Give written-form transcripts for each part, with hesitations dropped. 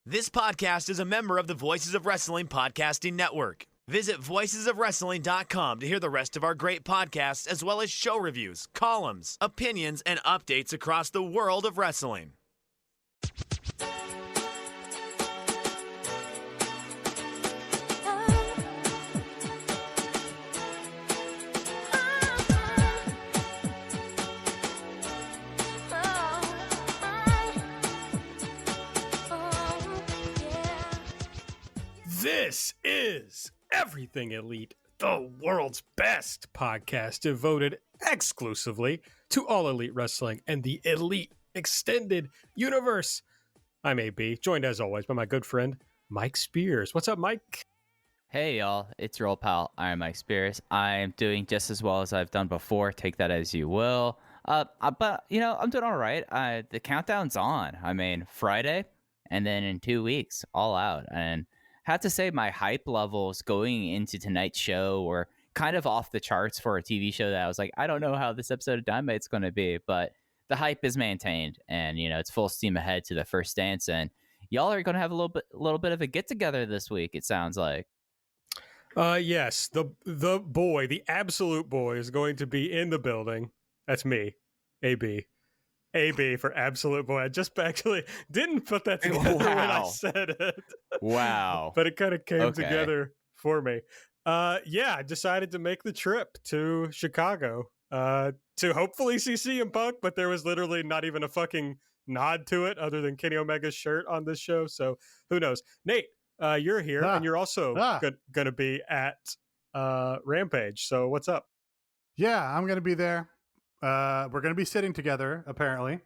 This podcast is a member of the Voices of Wrestling Podcasting Network. Visit voicesofwrestling.com to hear the rest of our great podcasts, as well as show reviews, columns, opinions, and updates across the world of wrestling. This is Everything Elite, the world's best podcast devoted exclusively to all elite wrestling and the elite extended universe. I'm AB, joined as always by my good friend, Mike Spears. What's up, Mike? Hey, y'all. It's your old pal, Iron Mike Spears. I'm doing just as well as I've done before. Take that as you will. But, I'm doing all right. The countdown's on. I mean, Friday, and then in 2 weeks, all out. And have to say my hype levels going into tonight's show were kind of off the charts for a TV show that I was like, I don't know how this episode of Dynamite's going to be, but the hype is maintained, and it's full steam ahead to the first dance, and y'all are going to have a little bit of a get together this week. It sounds like. Yes, the boy, the absolute boy, is going to be in the building. That's me, AB. AB for absolute boy. I just actually didn't put that together when I said it. Wow. But it kind of came together for me. I decided to make the trip to Chicago to hopefully see CM Punk, but there was literally not even a fucking nod to it other than Kenny Omega's shirt on this show. So who knows? Nate, you're here and you're also going to be at Rampage. So what's up? Yeah, I'm going to be there. We're going to be sitting together apparently.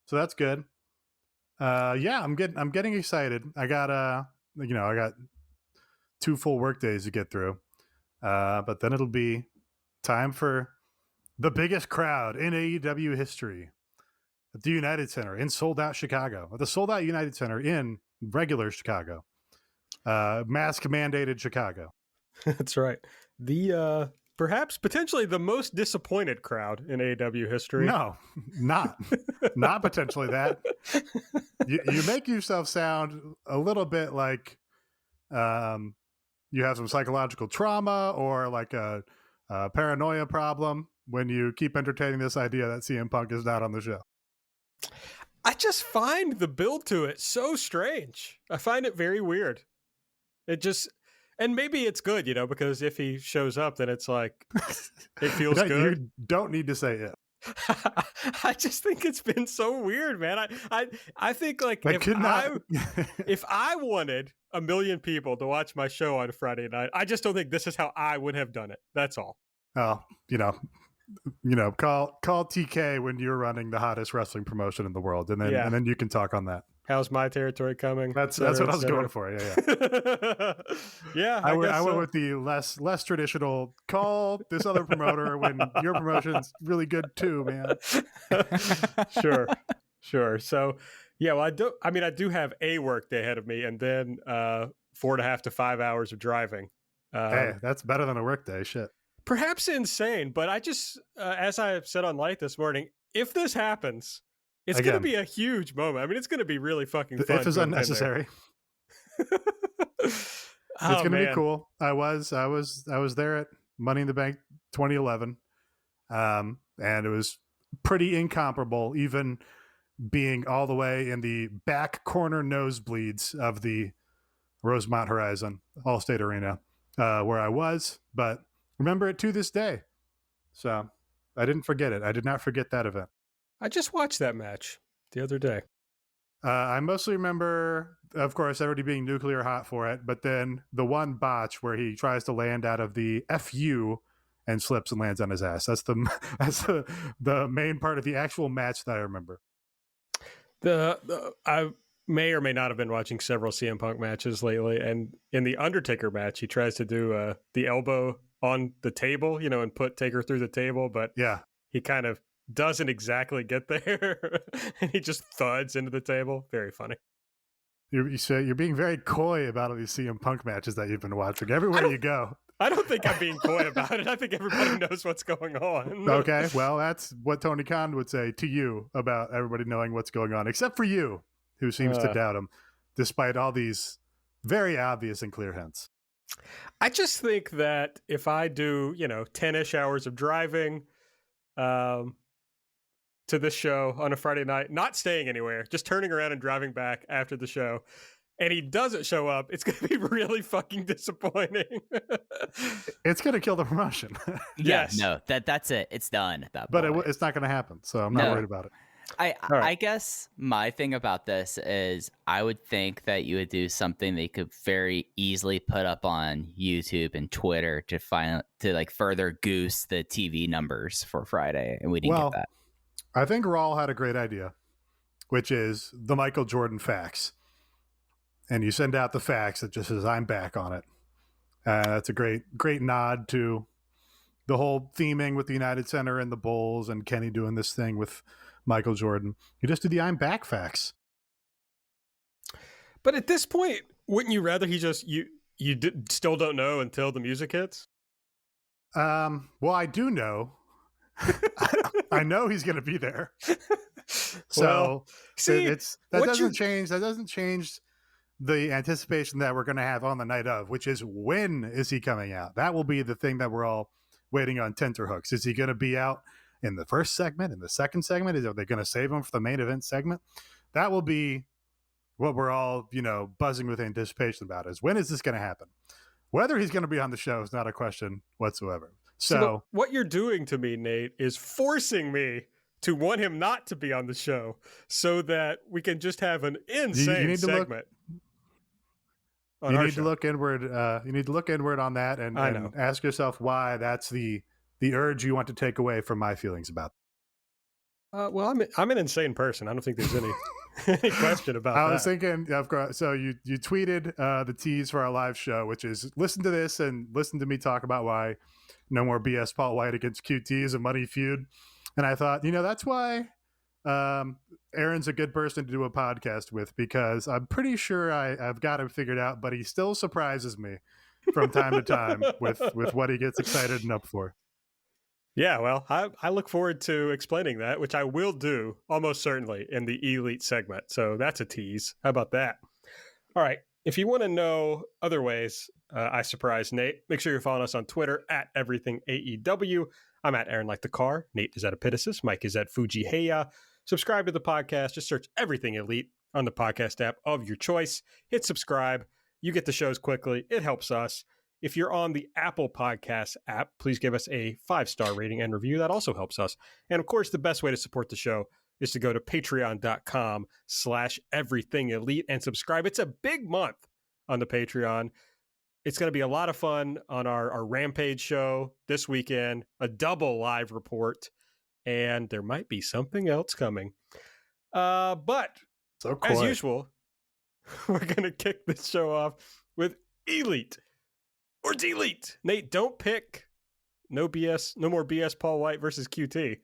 So that's good. I'm getting excited. I got 2 full work days to get through. But then it'll be time for the biggest crowd in AEW history at the United Center in sold out Chicago, at the sold out United Center in regular Chicago, mask mandated Chicago. That's right. The perhaps potentially the most disappointed crowd in AEW history. No, not potentially that. You make yourself sound a little bit like you have some psychological trauma or like a paranoia problem when you keep entertaining this idea that CM Punk is not on the show. I just find the build to it so strange. I find it very weird. And maybe it's good, because if he shows up, then it's like, it feels good. You don't need to say it. I just think it's been so weird, man. I think like if I wanted 1 million people to watch my show on Friday night, I just don't think this is how I would have done it. That's all. Oh, call TK when you're running the hottest wrestling promotion in the world, and then you can talk on that. How's my territory coming? That's what I was going for. Yeah. Yeah. I went with the less traditional call this other promoter when your promotion's really good too, man. Sure. So, yeah, well, I do have a work day ahead of me, and then 4.5 to 5 hours of driving. Hey, that's better than a work day. Shit. Perhaps insane, but I just, as I said on Light this morning, if this happens, it's going to be a huge moment. I mean, it's going to be really fucking fun. If it's unnecessary. It's going to be cool. I was there at Money in the Bank 2011. And it was pretty incomparable, even being all the way in the back corner nosebleeds of the Rosemont Horizon Allstate Arena, where I was, but remember it to this day. So I didn't forget it. I did not forget that event. I just watched that match the other day. I mostly remember, of course, everybody being nuclear hot for it, but then the one botch where he tries to land out of the FU and slips and lands on his ass. That's the main part of the actual match that I remember. I may or may not have been watching several CM Punk matches lately, and in the Undertaker match, he tries to do the elbow on the table, and put Taker through the table, but yeah, he kind of doesn't exactly get there, and he just thuds into the table. Very funny. You're being very coy about all these CM Punk matches that you've been watching. Everywhere you go. I don't think I'm being coy about it. I think everybody knows what's going on. Okay, well, that's what Tony Khan would say to you about everybody knowing what's going on, except for you, who seems to doubt him. despite all these very obvious and clear hints. I just think that if I do, 10-ish hours of driving to this show on a Friday night, not staying anywhere, just turning around and driving back after the show, and he doesn't show up, it's going to be really fucking disappointing. It's going to kill the promotion. Yes. No, that's it. It's done at that But point. it's not going to happen, so I'm not worried about it. I guess my thing about this is I would think that you would do something they could very easily put up on YouTube and Twitter to further goose the TV numbers for Friday, and we didn't get that. I think Raul had a great idea, which is the Michael Jordan fax. And you send out the fax that just says, "I'm back" on it. That's a great nod to the whole theming with the United Center and the Bulls and Kenny doing this thing with Michael Jordan. You just do the "I'm back" fax. But at this point, wouldn't you rather he just you still don't know until the music hits? Well, I do know. I know he's going to be there. So that doesn't change. That doesn't change the anticipation that we're going to have on the night of, which is, when is he coming out? That will be the thing that we're all waiting on tenterhooks. Is he going to be out in the first segment, in the second segment? Are they going to save him for the main event segment? That will be what we're all, buzzing with anticipation about, is when is this going to happen? Whether he's going to be on the show is not a question whatsoever. So what you're doing to me, Nate, is forcing me to want him not to be on the show so that we can just have an insane segment. You need to look inward. You need to look inward on that and ask yourself why that's the urge you want to take away from my feelings about it. Well, I'm an insane person. I don't think there's any question about that. I was thinking, of course. So you tweeted the tease for our live show, which is, listen to this and listen to me talk about why no more BS Paul White against QT is a money feud. And I thought, that's why Aaron's a good person to do a podcast with, because I'm pretty sure I've got him figured out, but he still surprises me from time to time with what he gets excited and up for. Yeah, well, I look forward to explaining that, which I will do almost certainly in the Elite segment. So that's a tease. How about that? All right. If you want to know other ways I surprise Nate, make sure you're following us on Twitter at EverythingAEW. I'm at Aaron Like the Car. Nate is at Epitasis. Mike is at Fujiheya. Subscribe to the podcast. Just search Everything Elite on the podcast app of your choice. Hit subscribe. You get the shows quickly. It helps us. If you're on the Apple Podcast app, please give us a 5-star rating and review. That also helps us. And of course, the best way to support the show is to go to patreon.com/everythingelite and subscribe. It's a big month on the Patreon. It's going to be a lot of fun on our Rampage show this weekend, a double live report, and there might be something else coming. But as usual, we're going to kick this show off with Elite or Delete. Nate, don't pick no more BS Paul White versus QT.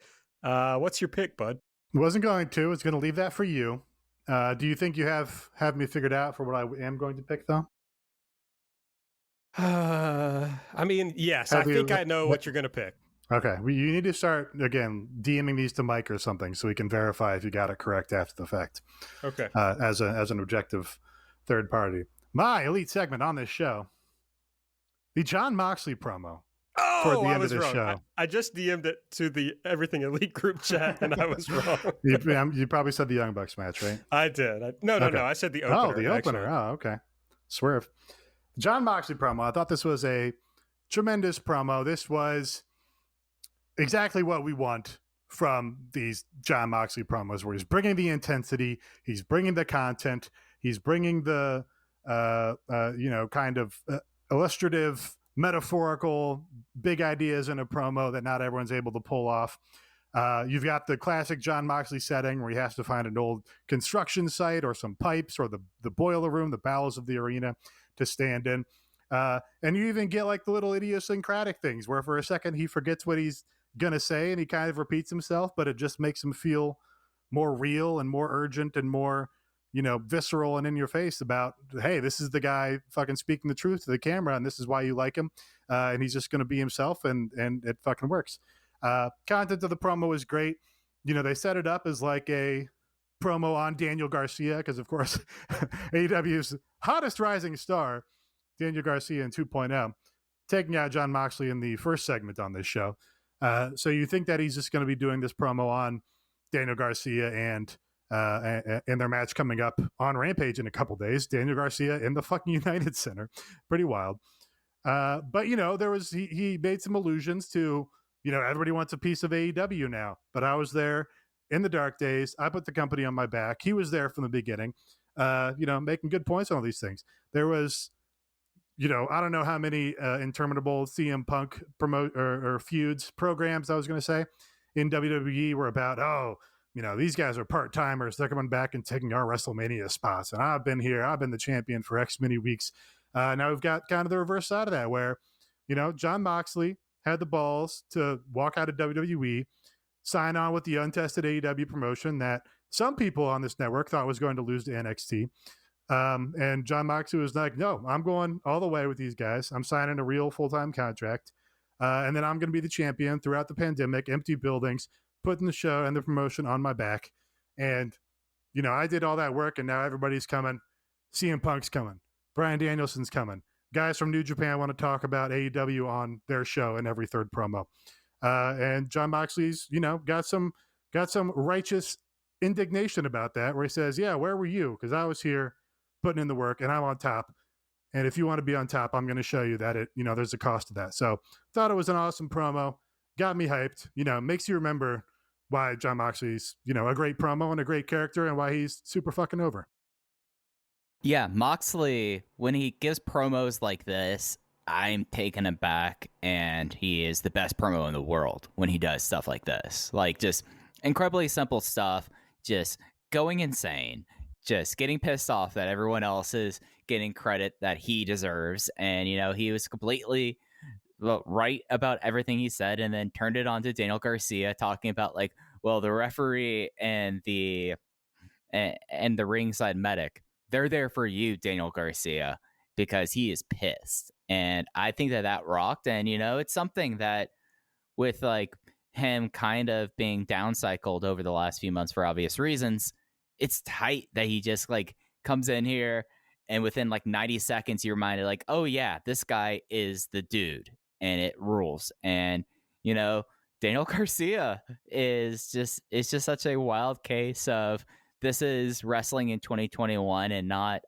What's your pick, bud? Wasn't going to. It's going to leave that for you. Do you think you have me figured out for what I am going to pick, though? I mean, yes. I think I know what you're going to pick. Okay. Well, you need to start, again, DMing these to Mike or something so we can verify if you got it correct after the fact. Okay. As an objective third party. My Elite segment on this show, the Jon Moxley promo. Oh, I was wrong. Show. I just DM'd it to the Everything Elite group chat, and I was wrong. You probably said the Young Bucks match, right? I did. No. I said the opener. Oh, the opener. Oh, okay. Swerve. Jon Moxley promo. I thought this was a tremendous promo. This was exactly what we want from these Jon Moxley promos, where he's bringing the intensity, he's bringing the content, he's bringing the kind of illustrative, metaphorical, big ideas in a promo that not everyone's able to pull off. You've got the classic Jon Moxley setting where he has to find an old construction site or some pipes or the boiler room, the bowels of the arena to stand in. And you even get like the little idiosyncratic things where for a second he forgets what he's going to say and he kind of repeats himself, but it just makes him feel more real and more urgent and more, visceral and in your face about, hey, this is the guy fucking speaking the truth to the camera and this is why you like him. And he's just going to be himself and it fucking works. Content of the promo is great. They set it up as like a promo on Daniel Garcia, because of course AEW's hottest rising star, Daniel Garcia in 2.0, taking out Jon Moxley in the first segment on this show. So you think that he's just going to be doing this promo on Daniel Garcia and their match coming up on Rampage in a couple days. Daniel Garcia in the fucking United Center. Pretty wild. But, he made some allusions to, everybody wants a piece of AEW now. But I was there in the dark days. I put the company on my back. He was there from the beginning, making good points on all these things. There was, I don't know how many interminable CM Punk or feuds programs, I was going to say, in WWE were about, these guys are part-timers. They're coming back and taking our WrestleMania spots. And I've been here. I've been the champion for X many weeks. Now we've got kind of the reverse side of that where, Jon Moxley had the balls to walk out of WWE, sign on with the untested AEW promotion that some people on this network thought was going to lose to NXT. And Jon Moxley was like, no, I'm going all the way with these guys. I'm signing a real full-time contract. And then I'm going to be the champion throughout the pandemic, empty buildings, putting the show and the promotion on my back. And, I did all that work and now everybody's coming. CM Punk's coming. Bryan Danielson's coming. Guys from New Japan want to talk about AEW on their show in every third promo. And Jon Moxley's, got some righteous indignation about that where he says, yeah, where were you? Because I was here putting in the work and I'm on top. And if you want to be on top, I'm going to show you that there's a cost to that. So thought it was an awesome promo. Got me hyped, makes you remember why Jon Moxley's, a great promo and a great character and why he's super fucking over. Yeah, Moxley, when he gives promos like this, I'm taken aback, and he is the best promo in the world when he does stuff like this. Like, just incredibly simple stuff, just going insane, just getting pissed off that everyone else is getting credit that he deserves. And, he was completely right about everything he said, and then turned it on to Daniel Garcia talking about, like, well, the referee and the ringside medic, they're there for you, Daniel Garcia, because he is pissed. And I think that rocked. And, it's something that with like him kind of being downcycled over the last few months for obvious reasons, it's tight that he just like comes in here and within like 90 seconds, you're reminded like, oh yeah, this guy is the dude and it rules. And, Daniel Garcia is just such a wild case of this is wrestling in 2021 and not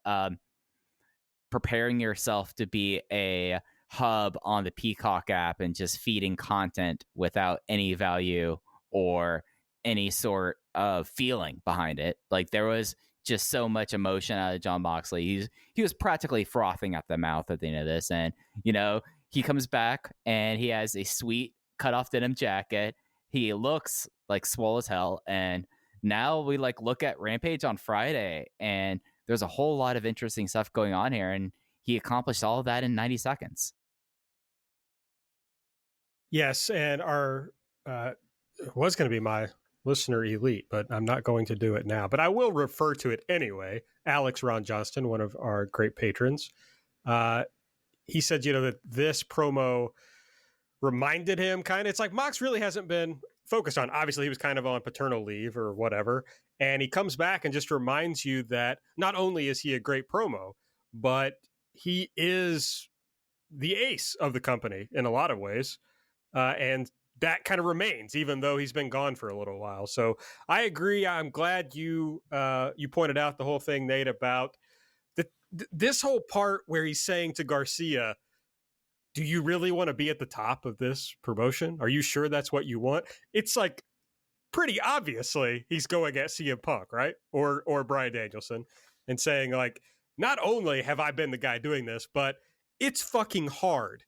preparing yourself to be a hub on the Peacock app and just feeding content without any value or any sort of feeling behind it. Like there was just so much emotion out of Jon Moxley. He was practically frothing at the mouth at the end of this. And, he comes back and he has a sweet cut off denim jacket. He looks like swole as hell. And now we like look at Rampage on Friday and there's a whole lot of interesting stuff going on here. And he accomplished all of that in 90 seconds. Yes. And was going to be my listener elite, but I'm not going to do it now, but I will refer to it anyway. Alex Ron Johnston, one of our great patrons, he said, that this promo reminded him it's like Mox really hasn't been focused on. Obviously, he was kind of on paternal leave or whatever. And he comes back and just reminds you that not only is he a great promo, but he is the ace of the company in a lot of ways. And that kind of remains, even though he's been gone for a little while. So I agree. I'm glad you pointed out the whole thing, Nate, about this whole part where he's saying to Garcia, do you really want to be at the top of this promotion? Are you sure that's what you want? It's like pretty obviously he's going at CM Punk, right? Or Bryan Danielson and saying like, not only have I been the guy doing this, but it's fucking hard.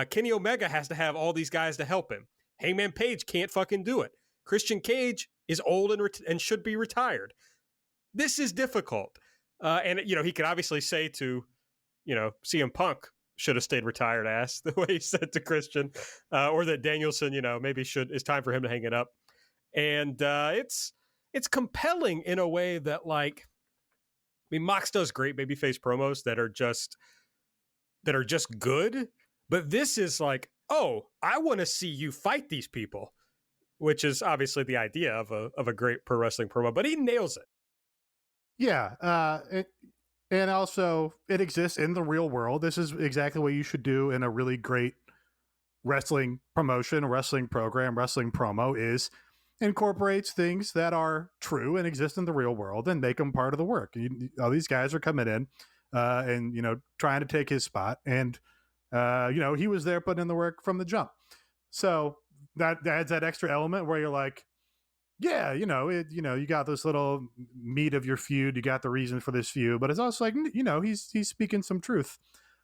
Kenny Omega has to have all these guys to help him. Hangman Page can't fucking do it. Christian Cage is old and should be retired. This is difficult. And, he could obviously say to, CM Punk should have stayed retired ass the way he said to Christian, or that Danielson, maybe it's time for him to hang it up. And it's compelling in a way that like, Mox does great babyface promos that are just good, but this is like, oh, I want to see you fight these people, which is obviously the idea of a great pro wrestling promo, but he nails it. Yeah. And also, it exists in the real world. This is exactly what you should do in a really great wrestling promotion, wrestling program, wrestling promo is incorporates things that are true and exist in the real world and make them part of the work. All these guys are coming in and, trying to take his spot. And, he was there putting in the work from the jump. So that adds that extra element where you're like, yeah, you got this little meat of your feud. You got the reason for this feud, but it's also like, he's speaking some truth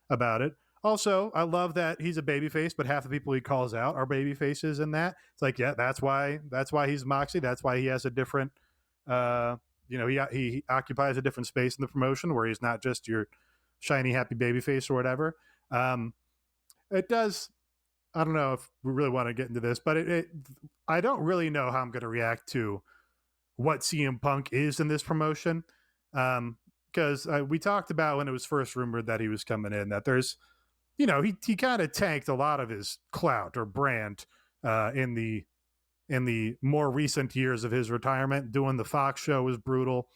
about it. Also, I love that he's a babyface, but half the people he calls out are baby faces in that. It's like, yeah, that's why he's Moxley. That's why he has a different, he occupies a different space in the promotion where he's not just your shiny, happy babyface or whatever. It does. I don't know if we really want to get into this, but I don't really know how I'm going to react to what CM Punk is in this promotion. Because we talked about when it was first rumored that he was coming in, that there's, he kind of tanked a lot of his clout or brand in the more recent years of his retirement. Doing the Fox show was brutal.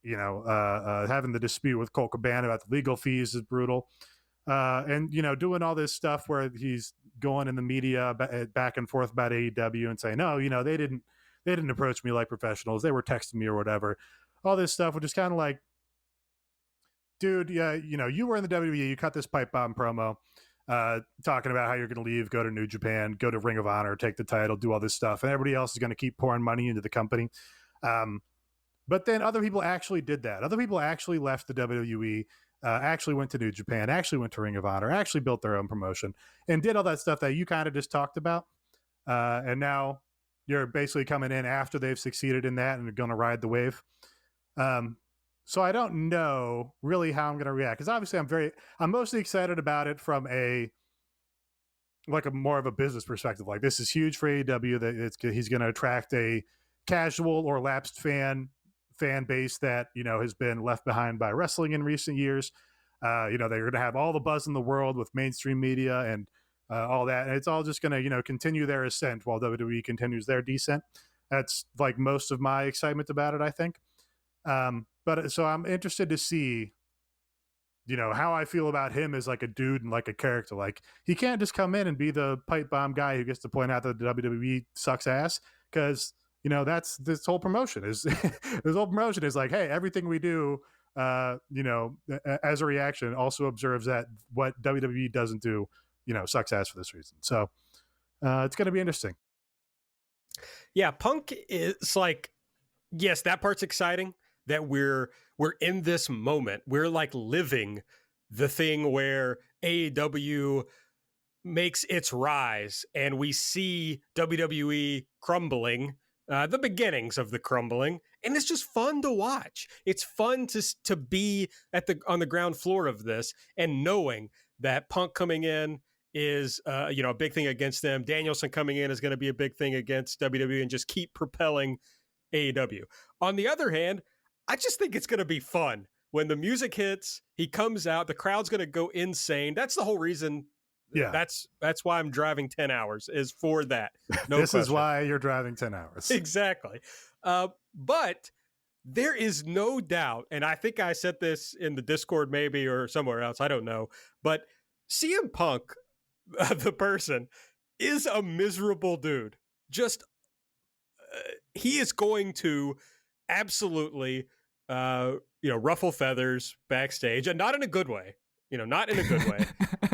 Having the dispute with Colt Cabana about the legal fees is brutal. And doing all this stuff where he's going in the media back and forth about AEW and saying, no, they didn't approach me like professionals. They were texting me or whatever. All this stuff, which is kind of like, dude, yeah, you were in the WWE, you cut this pipe bomb promo, talking about how you're going to leave, go to New Japan, go to Ring of Honor, take the title, do all this stuff, and everybody else is going to keep pouring money into the company. But then other people actually did that. Other people actually left the WWE, actually went to New Japan, actually went to Ring of Honor, actually built their own promotion, and did all that stuff that you kind of just talked about. And now you're basically coming in after they've succeeded in that and are going to ride the wave. So I don't know really how I'm going to react, because obviously I'm mostly excited about it from a more of a business perspective. Like, this is huge for AEW, that he's going to attract a casual or lapsed fan base that, has been left behind by wrestling in recent years. They're going to have all the buzz in the world with mainstream media and all that. And it's all just going to, continue their ascent while WWE continues their descent. That's like most of my excitement about it, I think. But so I'm interested to see, how I feel about him as like a dude and like a character. Like, he can't just come in and be the pipe bomb guy who gets to point out that the WWE sucks ass, because that's this whole promotion is like, hey, everything we do, as a reaction also observes that what WWE doesn't do, sucks ass for this reason. So it's going to be interesting. Yeah, Punk is like, yes, that part's exciting, that we're in this moment. We're like living the thing where AEW makes its rise and we see WWE crumbling, the beginnings of the crumbling, and it's just fun to watch. It's fun to be on the ground floor of this, and knowing that Punk coming in is a big thing against them. Danielson coming in is going to be a big thing against WWE, and just keep propelling AEW. On the other hand, I just think it's going to be fun when the music hits. He comes out, the crowd's going to go insane. That's the whole reason. Yeah, that's why I'm driving 10 hours, is for that. No This question. is why you're driving 10 hours. Exactly. But there is no doubt, and I think I said this in the Discord maybe or somewhere else, I don't know, but CM Punk, the person, is a miserable dude. Just he is going to absolutely ruffle feathers backstage, and not in a good way. Not in a good way.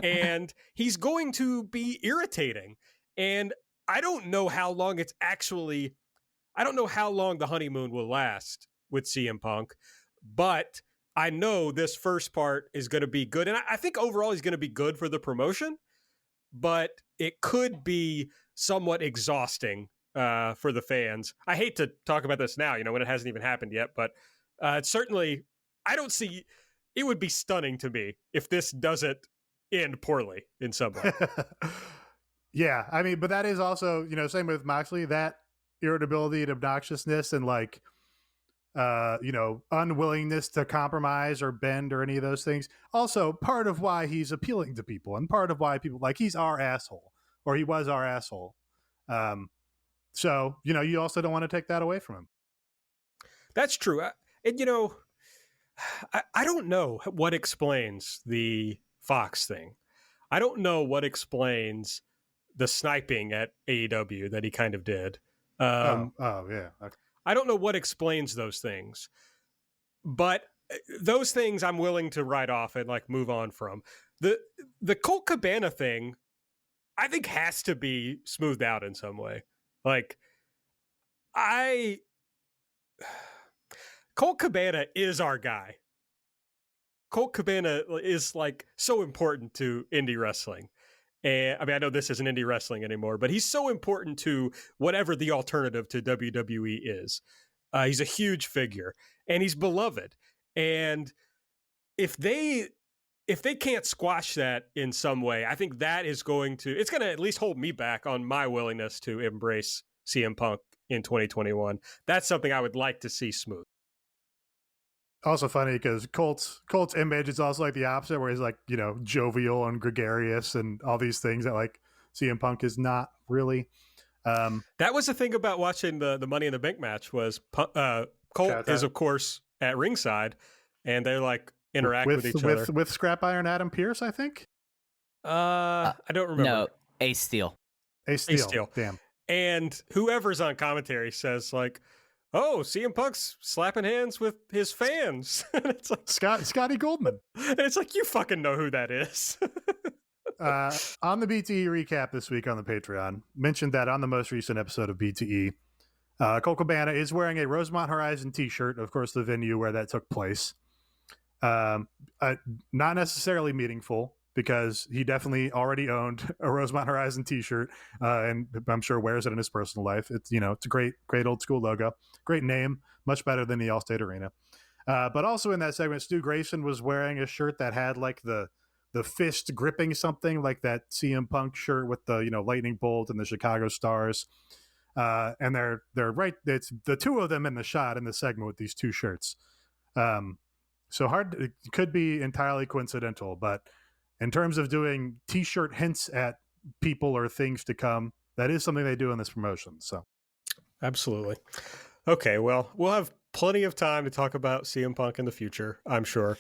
And he's going to be irritating. And I don't know how long the honeymoon will last with CM Punk, but I know this first part is going to be good. And I think overall he's going to be good for the promotion, but it could be somewhat exhausting for the fans. I hate to talk about this now, when it hasn't even happened yet, but certainly I don't see. It would be stunning to me if this doesn't end poorly in some way. Yeah, I mean, but that is also, same with Moxley, that irritability and obnoxiousness and like, unwillingness to compromise or bend or any of those things. Also, part of why he's appealing to people, and part of why people like, he's our asshole, or he was our asshole. So, you also don't want to take that away from him. That's true. And, I don't know what explains the Fox thing. I don't know what explains the sniping at AEW that he kind of did. Yeah. Okay. I don't know what explains those things, but those things I'm willing to write off and like move on from. The Colt Cabana thing, I think has to be smoothed out in some way. Like Colt Cabana is our guy. Colt Cabana is like so important to indie wrestling. And I mean, I know this isn't indie wrestling anymore, but he's so important to whatever the alternative to WWE is. He's a huge figure and he's beloved. And if they can't squash that in some way, I think that is it's going to at least hold me back on my willingness to embrace CM Punk in 2021. That's something I would like to see smooth. Also funny because Colt's image is also like the opposite, where he's like, you know, jovial and gregarious and all these things that like CM Punk is not really. That was the thing about watching the Money in the Bank match was Colt is of course at ringside and they're like interact with each other with Scrap Iron Adam Pearce, I think. I don't remember. No, Ace Steel. Ace Steel. Damn. And whoever's on commentary says like, "Oh, CM Punk's slapping hands with his fans." And it's like Scotty Goldman. And it's like, you fucking know who that is. On the BTE recap this week on the Patreon, mentioned that on the most recent episode of BTE, Colt Cabana is wearing a Rosemont Horizon t-shirt, of course, the venue where that took place. Not necessarily meaningful, because he definitely already owned a Rosemont Horizon t-shirt, and I'm sure wears it in his personal life. It's, you know, it's a great old school logo, great name, much better than the Allstate Arena. But also in that segment, Stu Grayson was wearing a shirt that had like the fist gripping something, like that CM Punk shirt with the, you know, lightning bolt and the Chicago Stars. And they're right. It's the two of them in the shot in the segment with these two shirts. So it could be entirely coincidental, but in terms of doing t-shirt hints at people or things to come, that is something they do in this promotion. So absolutely. Okay, well, we'll have plenty of time to talk about CM Punk in the future, I'm sure.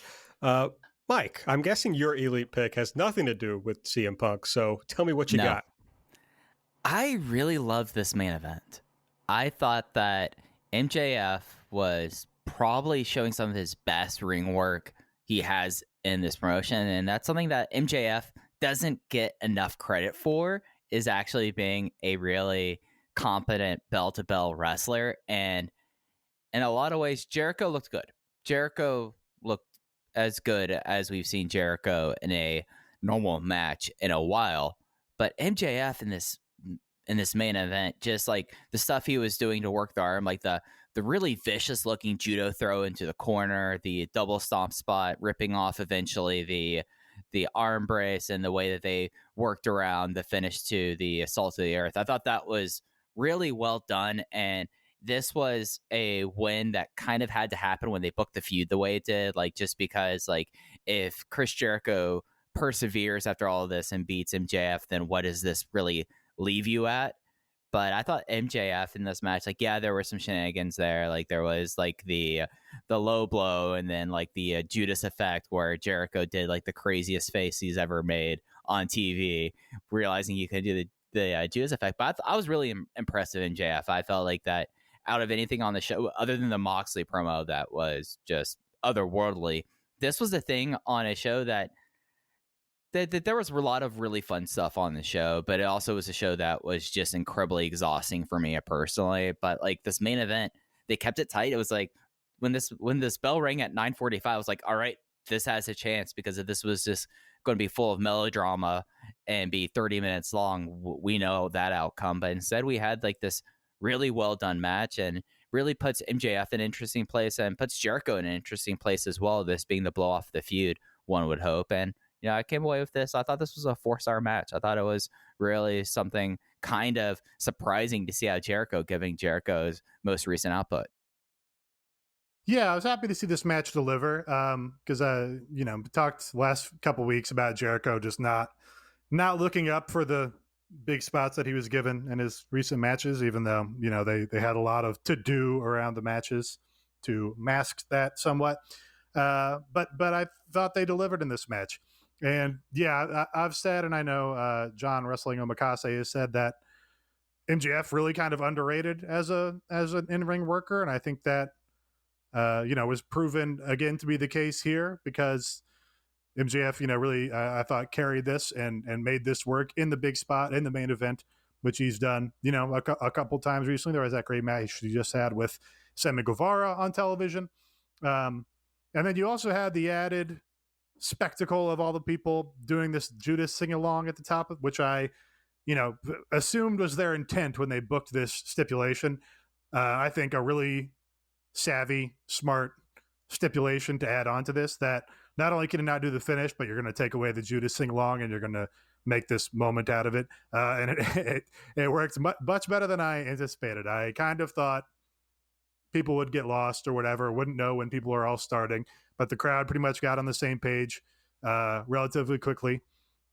Mike, I'm guessing your elite pick has nothing to do with CM Punk, so tell me what you got. I really love this main event. I thought that MJF was probably showing some of his best ring work he has in this promotion, and that's something that MJF doesn't get enough credit for, is actually being a really competent bell-to-bell wrestler. And in a lot of ways, Jericho looked good. Jericho looked as good as we've seen Jericho in a normal match in a while. But MJF in this main event, just like the stuff he was doing to work the arm, like the really vicious looking judo throw into the corner, the double stomp spot, ripping off eventually the arm brace, and the way that they worked around the finish to the assault to the earth. I thought that was really well done. And this was a win that kind of had to happen when they booked the feud the way it did. Like, just because, like, if Chris Jericho perseveres after all of this and beats MJF, then what does this really leave you at? But I thought MJF in this match, like, yeah, there were some shenanigans there. Like, there was like the low blow, and then like the Judas effect, where Jericho did like the craziest face he's ever made on TV, realizing you could do the Judas effect. But I was really impressed with MJF. I felt like that out of anything on the show, other than the Moxley promo that was just otherworldly, this was the thing on a show that there was a lot of really fun stuff on the show, but it also was a show that was just incredibly exhausting for me personally. But like this main event, they kept it tight. It was like when this bell rang at 9:45, I was like, all right, this has a chance, because if this was just going to be full of melodrama and be 30 minutes long, we know that outcome. But instead we had like this really well done match, and really puts MJF in an interesting place and puts Jericho in an interesting place as well, this being the blow off the feud, one would hope. And you know, I came away with this. I thought this was a 4-star match. I thought it was really something kind of surprising to see how Jericho giving Jericho's most recent output. Yeah, I was happy to see this match deliver, because you know, talked last couple weeks about Jericho just not looking up for the big spots that he was given in his recent matches, even though, you know, they had a lot of to do around the matches to mask that somewhat. But I thought they delivered in this match. And yeah, I've said, and I know John Wrestling Omakase has said that MJF really kind of underrated as an in-ring worker, and I think that was proven again to be the case here, because MJF really I thought carried this and made this work in the big spot in the main event, which he's done a couple times recently. There was that great match he just had with Sammy Guevara on television, and then you also had the added spectacle of all the people doing this Judas sing along at the top, which I assumed was their intent when they booked this stipulation. I think a really savvy, smart stipulation to add on to this, that not only can it not do the finish, but you're going to take away the Judas sing along and you're going to make this moment out of it. And it worked much better than I anticipated. I kind of thought people would get lost or whatever, wouldn't know when people are all starting, but the crowd pretty much got on the same page relatively quickly.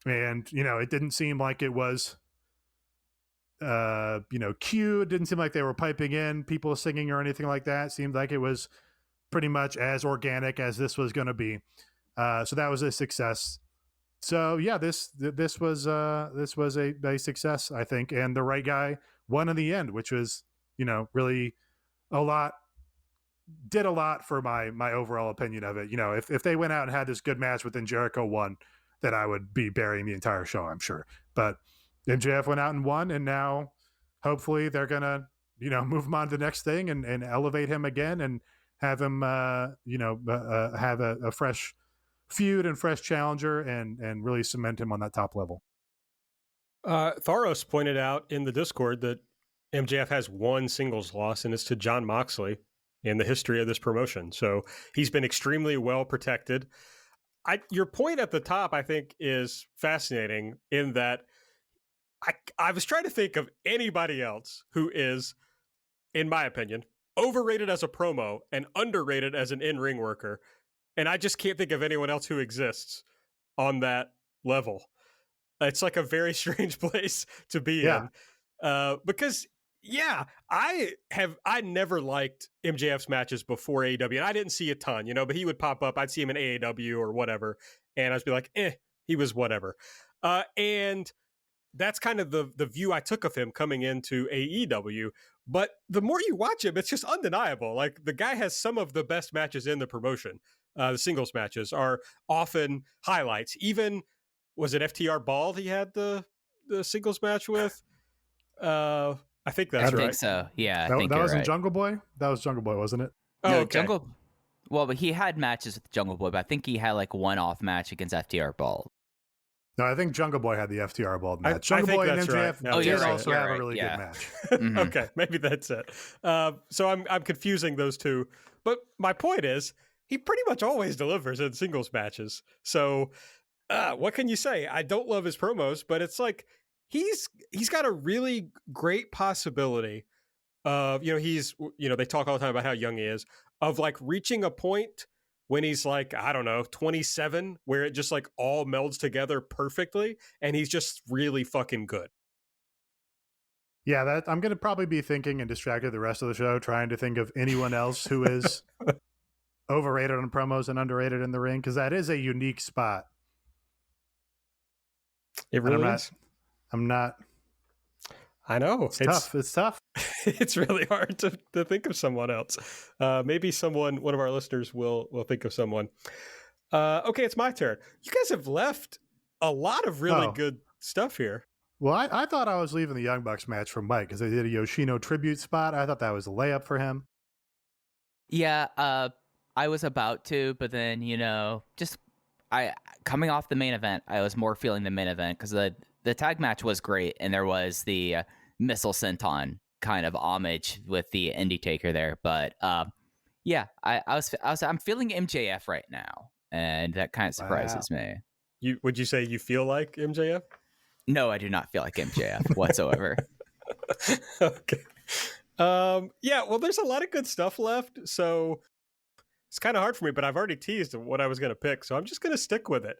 And, it didn't seem like it was, cued. It didn't seem like they were piping in people singing or anything like that. It seemed like it was pretty much as organic as this was going to be. So that was a success. So yeah, this was a success, I think. And the right guy won in the end, which was, really did a lot for my overall opinion of it. If they went out and had this good match within Jericho won, then I would be burying the entire show, I'm sure. But MJF went out and won, and now hopefully they're gonna, move him on to the next thing and elevate him again and have him, have a fresh feud and fresh challenger and really cement him on that top level. Tharos pointed out in the Discord that MJF has one singles loss, and it's to Jon Moxley in the history of this promotion. So he's been extremely well protected. Your point at the top, I think, is fascinating in that I was trying to think of anybody else who is, in my opinion, overrated as a promo and underrated as an in-ring worker. And I just can't think of anyone else who exists on that level. It's like a very strange place to be in. Because, I never liked MJF's matches before AEW, and I didn't see a ton, but he would pop up. I'd see him in AEW or whatever, and I'd be like, he was whatever. And that's kind of the view I took of him coming into AEW. But the more you watch him, it's just undeniable. Like, the guy has some of the best matches in the promotion. The singles matches are often highlights. Even, was it FTR Bald he had the singles match with? I think that's right. I think so. Yeah, that was right. in Jungle Boy? That was Jungle Boy, wasn't it? No, okay. Well, but he had matches with Jungle Boy, but I think he had like one-off match against FTR Bald. No, I think Jungle Boy had the FTR Bald match. Jungle Boy and MJF did also have a really good match. Mm-hmm. Okay, maybe that's it. So I'm confusing those two. But my point is, he pretty much always delivers in singles matches. So what can you say? I don't love his promos, but it's like he's got a really great possibility of, he's, they talk all the time about how young he is, of like reaching a point when he's like, I don't know, 27, where it just like all melds together perfectly, and he's just really fucking good. Yeah, I'm going to probably be thinking and distracted the rest of the show trying to think of anyone else who is overrated on promos and underrated in the ring, because that is a unique spot. It really is. I'm not. I know. It's tough. It's tough. It's really hard to think of someone else. Maybe one of our listeners will think of someone. Okay, it's my turn. You guys have left a lot of really good stuff here. Well, I thought I was leaving the Young Bucks match for Mike because they did a Yoshino tribute spot. I thought that was a layup for him. Yeah, I was about to, but then, coming off the main event, I was more feeling the main event because the tag match was great, and there was the missile senton kind of homage with the Indie Taker there. But I'm feeling MJF right now, and that kind of surprises me. Would you say you feel like MJF? No, I do not feel like MJF whatsoever. Okay. Well, there's a lot of good stuff left, so it's kind of hard for me, but I've already teased what I was going to pick, so I'm just going to stick with it.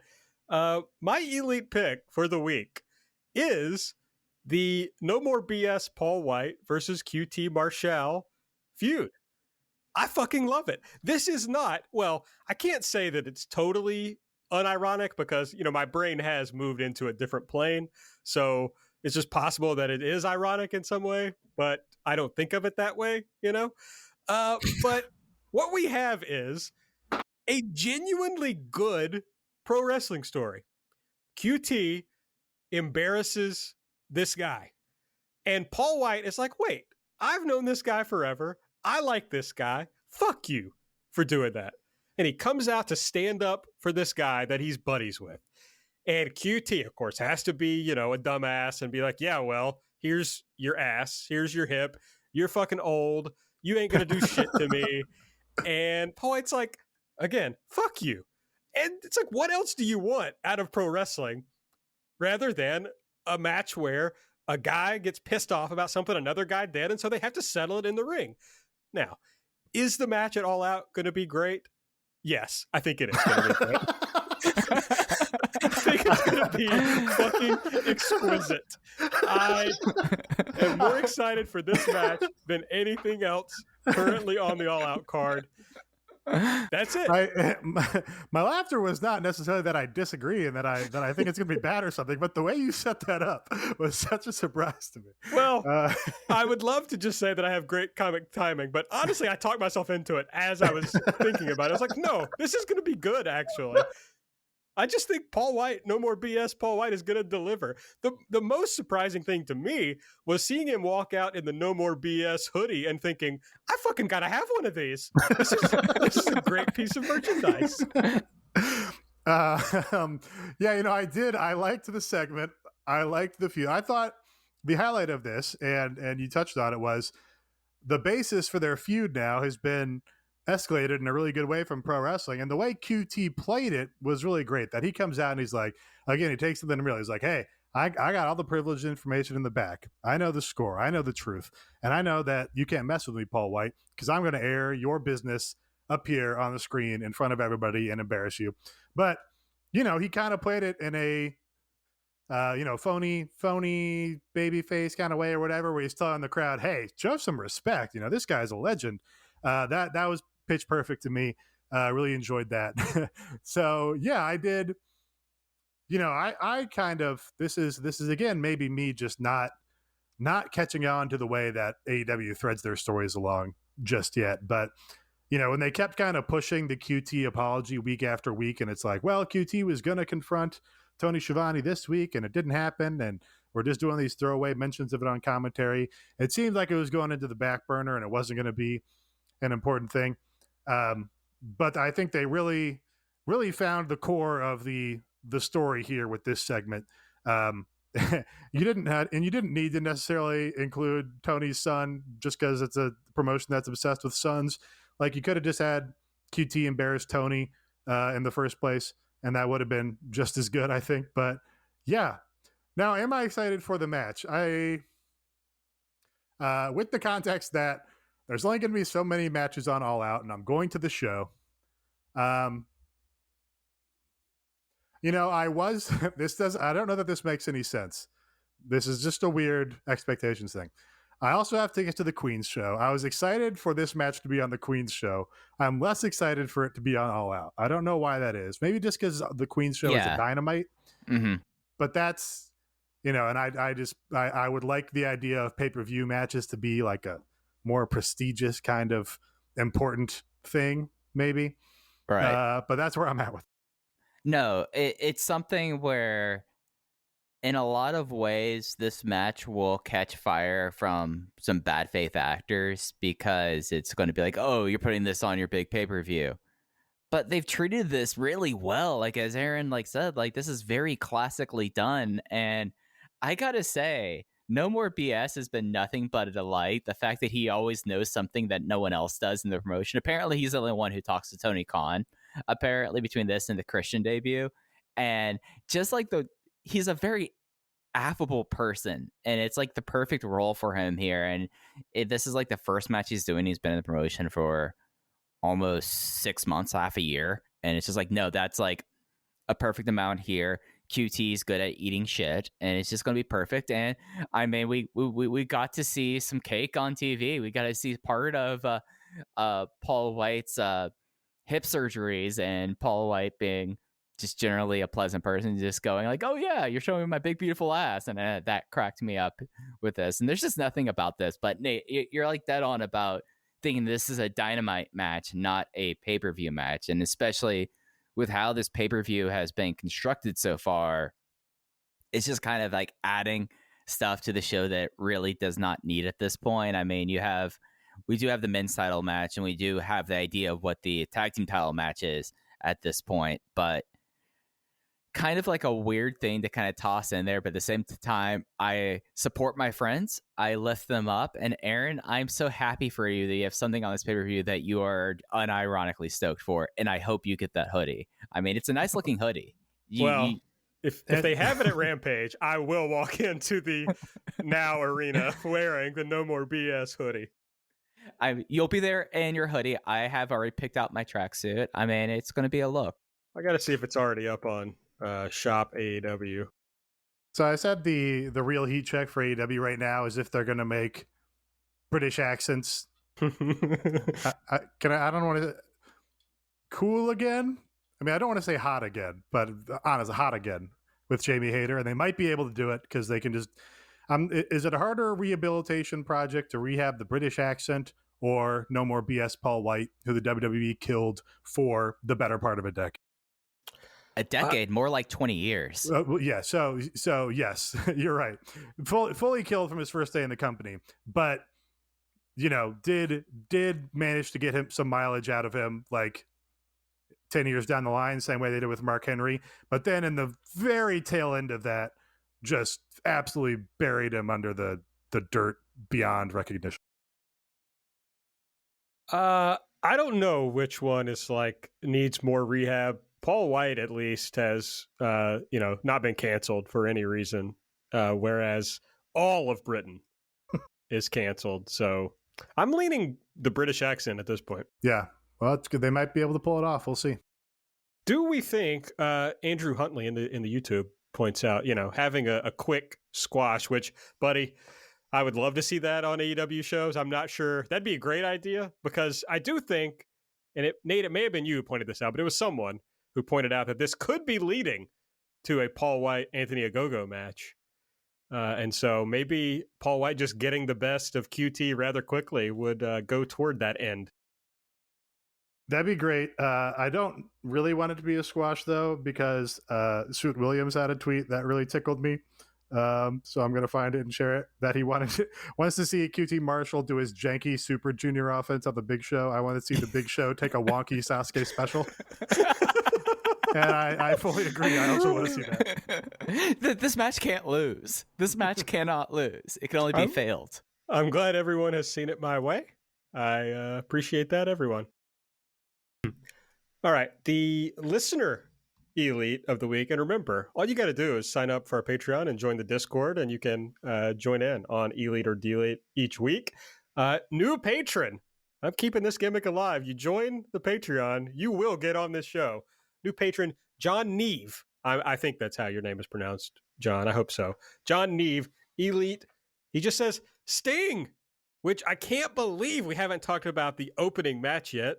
My elite pick for the week is the No More BS Paul White versus QT Marshall feud. I fucking love it. This is not, well, I can't say that it's totally unironic because, my brain has moved into a different plane. So it's just possible that it is ironic in some way, but I don't think of it that way, But what we have is a genuinely good pro wrestling story. QT embarrasses this guy. And Paul White is like, wait, I've known this guy forever. I like this guy. Fuck you for doing that. And he comes out to stand up for this guy that he's buddies with. And QT, of course, has to be, a dumbass and be like, yeah, well, here's your ass. Here's your hip. You're fucking old. You ain't going to do shit to me. And Paul White's like, again, fuck you. And it's like, what else do you want out of pro wrestling rather than a match where a guy gets pissed off about something another guy did, and so they have to settle it in the ring? Now, is the match at All Out going to be great? Yes, I think it is going to be great. I think it's going to be fucking exquisite. I am more excited for this match than anything else currently on the All Out card. That's it. My laughter was not necessarily that I disagree and that I think it's going to be bad or something, but the way you set that up was such a surprise to me. Well, I would love to just say that I have great comic timing, but honestly, I talked myself into it as I was thinking about it. I was like, no, this is going to be good, actually. I just think Paul White, no more BS, Paul White is going to deliver. The most surprising thing to me was seeing him walk out in the No More BS hoodie and thinking, I fucking got to have one of these. This is a great piece of merchandise. Yeah, I did. I liked the segment. I liked the feud. I thought the highlight of this, and you touched on it, was the basis for their feud now has been escalated in a really good way from pro wrestling, and the way QT played it was really great. That he comes out and he's like, again, he takes it in the middle. He's like, hey, I got all the privileged information in the back. I know the score. I know the truth. And I know that you can't mess with me, Paul White, because I'm going to air your business up here on the screen in front of everybody and embarrass you. But, he kind of played it in a, phony baby face kind of way or whatever, where he's telling the crowd, hey, show some respect. This guy's a legend. That was pitch perfect to me. Really enjoyed that. So yeah, I did. I kind of, this is again, maybe me just not catching on to the way that AEW threads their stories along just yet. But, when they kept kind of pushing the QT apology week after week, and it's like, well, QT was going to confront Tony Schiavone this week and it didn't happen. And we're just doing these throwaway mentions of it on commentary. It seemed like it was going into the back burner and it wasn't going to be an important thing. But I think they really, really found the core of the story here with this segment. You didn't need to necessarily include Tony's son just because it's a promotion that's obsessed with sons. Like, you could have just had QT embarrass Tony in the first place, and that would have been just as good, I think. But yeah. Now, am I excited for the match? With the context that there's only going to be so many matches on All Out, and I'm going to the show. I don't know that this makes any sense. This is just a weird expectations thing. I also have tickets to the Queen's show. I was excited for this match to be on the Queen's show. I'm less excited for it to be on All Out. I don't know why that is. Maybe just because the Queen's show is a Dynamite. Mm-hmm. But that's, and I would like the idea of pay-per-view matches to be like a more prestigious kind of important thing, maybe. Right. But that's where I'm at with it. No, it's something where in a lot of ways this match will catch fire from some bad faith actors because it's going to be like, oh, you're putting this on your big pay-per-view. But they've treated this really well. Like, as Aaron said, this is very classically done. And I gotta say, No More BS has been nothing but a delight. The fact that he always knows something that no one else does in the promotion. Apparently, he's the only one who talks to Tony Khan, apparently, between this and the Christian debut. And just he's a very affable person. And it's the perfect role for him here. And this is the first match he's doing. He's been in the promotion for almost 6 months, half a year. And it's just no, that's a perfect amount here. QT is good at eating shit, and it's just going to be perfect. And I mean, we got to see some cake on TV. We got to see part of Paul White's hip surgeries and Paul White being just generally a pleasant person, just going like, oh yeah, you're showing me my big beautiful ass, and that cracked me up with this. And there's just nothing about this. But Nate, you're like dead on about thinking this is a Dynamite match, not a pay-per-view match, and especially with how this pay-per-view has been constructed so far, it's just kind of like adding stuff to the show that really does not need at this point. I mean, we do have the men's title match, and we do have the idea of what the tag team title match is at this point, but kind of like a weird thing to kind of toss in there. But at the same time, I support my friends. I lift them up. And Aaron, I'm so happy for you that you have something on this pay-per-view that you are unironically stoked for. And I hope you get that hoodie. I mean, it's a nice looking hoodie. If they have it at Rampage, I will walk into the Now Arena wearing the No More BS hoodie. You'll be there in your hoodie. I have already picked out my tracksuit. I mean, it's going to be a look. I got to see if it's already up on Shop AEW. So I said the real heat check for AEW right now is if they're going to make British accents. I don't want to cool again. I mean, I don't want to say hot again, but honest, hot again with Jamie Hayter, and they might be able to do it because they can just. Is it a harder rehabilitation project to rehab the British accent or No More BS Paul White, who the WWE killed for the better part of a decade? A decade, more like 20 years. Yeah, so yes, you're right. Fully killed from his first day in the company, but did manage to get him some mileage out of him, like 10 years down the line, same way they did with Mark Henry. But then in the very tail end of that, just absolutely buried him under the dirt beyond recognition. I don't know which one is needs more rehab. Paul White at least has not been canceled for any reason, whereas all of Britain is canceled. So I'm leaning the British accent at this point. Yeah, well, it's good. They might be able to pull it off. We'll see. Do we think Andrew Huntley in the YouTube points out, having a quick squash, which, buddy, I would love to see that on AEW shows. I'm not sure. That'd be a great idea because I do think, and Nate, it may have been you who pointed this out, but it was someone who pointed out that this could be leading to a Paul White Anthony Ogogo match. And so maybe Paul White just getting the best of QT rather quickly would go toward that end. That'd be great. I don't really want it to be a squash, though, because Sweet Williams had a tweet that really tickled me. So I'm going to find it and share it, that he wants to see QT Marshall do his janky Super Junior offense on the Big Show. I want to see the Big Show take a wonky Sasuke special. And I fully agree. I also want to see that. This match can't lose. This match cannot lose. It can only be failed. I'm glad everyone has seen it my way. I appreciate that, everyone. All right, the listener elite of the week. And remember, all you got to do is sign up for our Patreon and join the Discord, and you can join in on Elite or Delete each week. New patron. I'm keeping this gimmick alive. You join the Patreon, you will get on this show. New patron, John Neve. I think that's how your name is pronounced, John. I hope so. John Neve, Elite. He just says, Sting, which I can't believe we haven't talked about the opening match yet.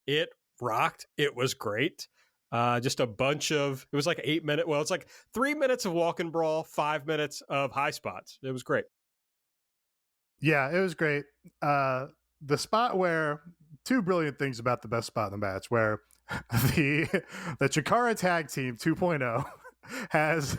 It rocked. It was great. Just a bunch of, it was like 8 minutes. Well, it's like 3 minutes of walk and brawl, 5 minutes of high spots. It was great. Yeah, it was great. The spot where, two brilliant things about the best spot in the match, where the Chikara Tag Team 2.0 has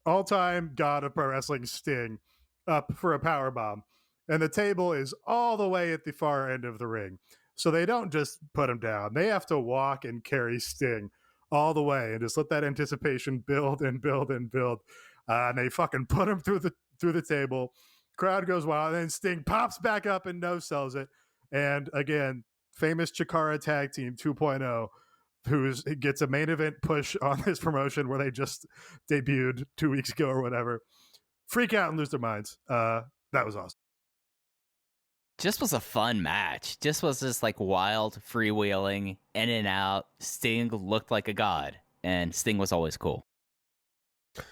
all-time god of pro wrestling Sting up for a powerbomb, and the table is all the way at the far end of the ring. So they don't just put him down. They have to walk and carry Sting all the way and just let that anticipation build and build and build. And they fucking put him through the table. Crowd goes wild. And then Sting pops back up and no-sells it. And again, famous Chikara Tag Team 2.0, who gets a main event push on this promotion where they just debuted 2 weeks ago or whatever. Freak out and lose their minds. That was awesome. Just was a fun match. Just was this like wild freewheeling in and out. Sting looked like a god, and Sting was always cool. All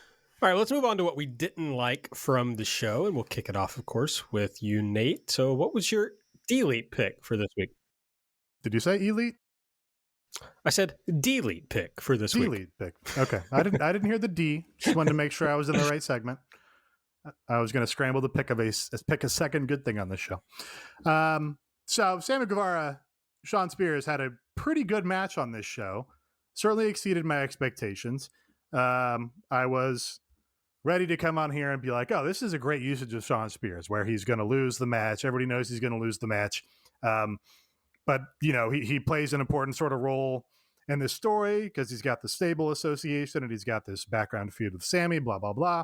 right, let's move on to what we didn't like from the show, and we'll kick it off, of course, with you, Nate. So what was your delete pick for this week? Did you say elite? I said delete pick for this week. Delete pick. Okay. I didn't hear the D. Just wanted to make sure I was in the right segment. I was going to scramble to pick a second good thing on this show. So Sammy Guevara, Sean Spears had a pretty good match on this show. Certainly exceeded my expectations. I was ready to come on here and be like, oh, this is a great usage of Sean Spears, where he's going to lose the match. Everybody knows he's going to lose the match. But, you know, he plays an important sort of role in this story because he's got the stable association and he's got this background feud with Sammy, blah, blah, blah.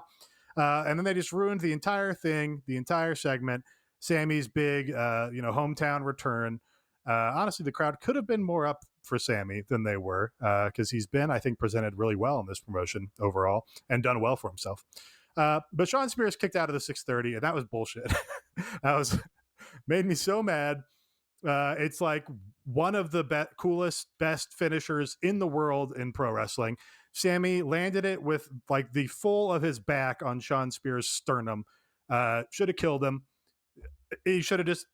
And then they just ruined the entire thing, the entire segment. Sammy's big, hometown return. Honestly, the crowd could have been more up for Sammy than they were because he's been, I think, presented really well in this promotion overall and done well for himself. But Sean Spears kicked out of the 630, and that was bullshit. Made me so mad. It's like one of the coolest, best finishers in the world in pro wrestling. Sammy landed it with like the full of his back on Sean Spears' sternum. Should have killed him. He should have just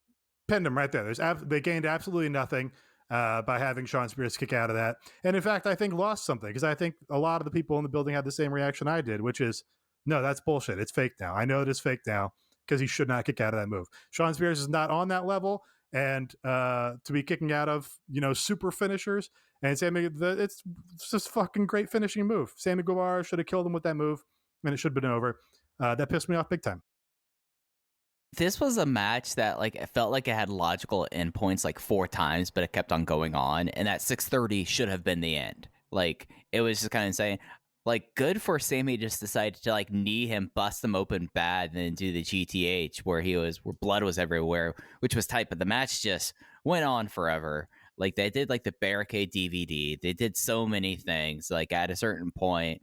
pinned him right there. They gained absolutely nothing by having Sean Spears kick out of that. And in fact, I think lost something because I think a lot of the people in the building had the same reaction I did, which is, no, that's bullshit. It's fake now. I know it is fake now because he should not kick out of that move. Sean Spears is not on that level. And to be kicking out of, super finishers and Sammy, it's just a fucking great finishing move. Sammy Guevara should have killed him with that move and it should have been over. That pissed me off big time. This was a match that it felt like it had logical endpoints 4 times, but it kept on going on. And that 630 should have been the end. It was just kind of insane. Good for Sammy just decided to knee him, bust him open bad, and then do the GTH where where blood was everywhere, which was tight. But the match just went on forever. They did the barricade DVD. They did so many things. At a certain point,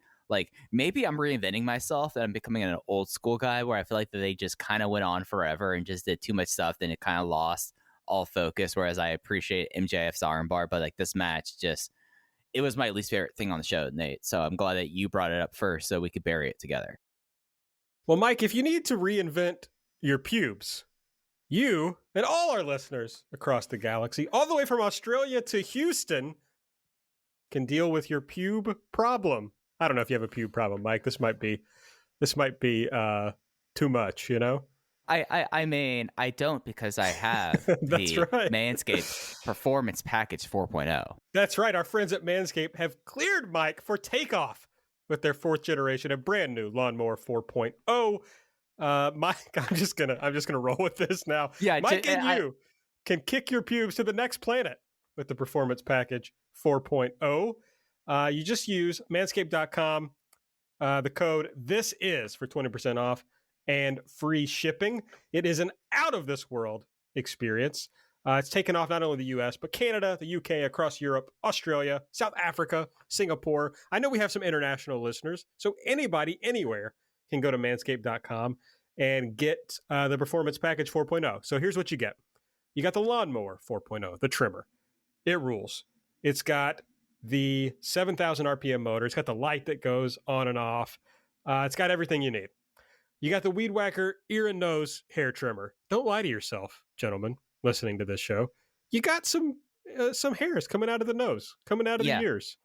maybe I'm reinventing myself and I'm becoming an old school guy where I feel like that they just kind of went on forever and just did too much stuff. Then it kind of lost all focus. Whereas I appreciate MJF's armbar, but this match just. It was my least favorite thing on the show, Nate. So I'm glad that you brought it up first so we could bury it together. Well, Mike, if you need to reinvent your pubes, you and all our listeners across the galaxy, all the way from Australia to Houston, can deal with your pube problem. I don't know if you have a pube problem, Mike. This might be too much, I mean, I don't because I have That's the right. Manscaped Performance Package 4.0. That's right. Our friends at Manscaped have cleared Mike for takeoff with their 4th generation and brand new Lawnmower 4.0. Mike, I'm just gonna roll with this now. Yeah, Mike you can kick your pubes to the next planet with the Performance Package 4.0. You just use manscaped.com. The code this is for 20% off. And free shipping. It is an out-of-this-world experience. It's taken off not only the U.S., but Canada, the U.K., across Europe, Australia, South Africa, Singapore. I know we have some international listeners, so anybody, anywhere, can go to manscaped.com and get the Performance Package 4.0. So here's what you get. You got the Lawnmower 4.0, the trimmer. It rules. It's got the 7,000 RPM motor. It's got the light that goes on and off. It's got everything you need. You got the Weed Whacker ear and nose hair trimmer. Don't lie to yourself, gentlemen, listening to this show. You got some hairs coming out of the nose, coming out of the ears.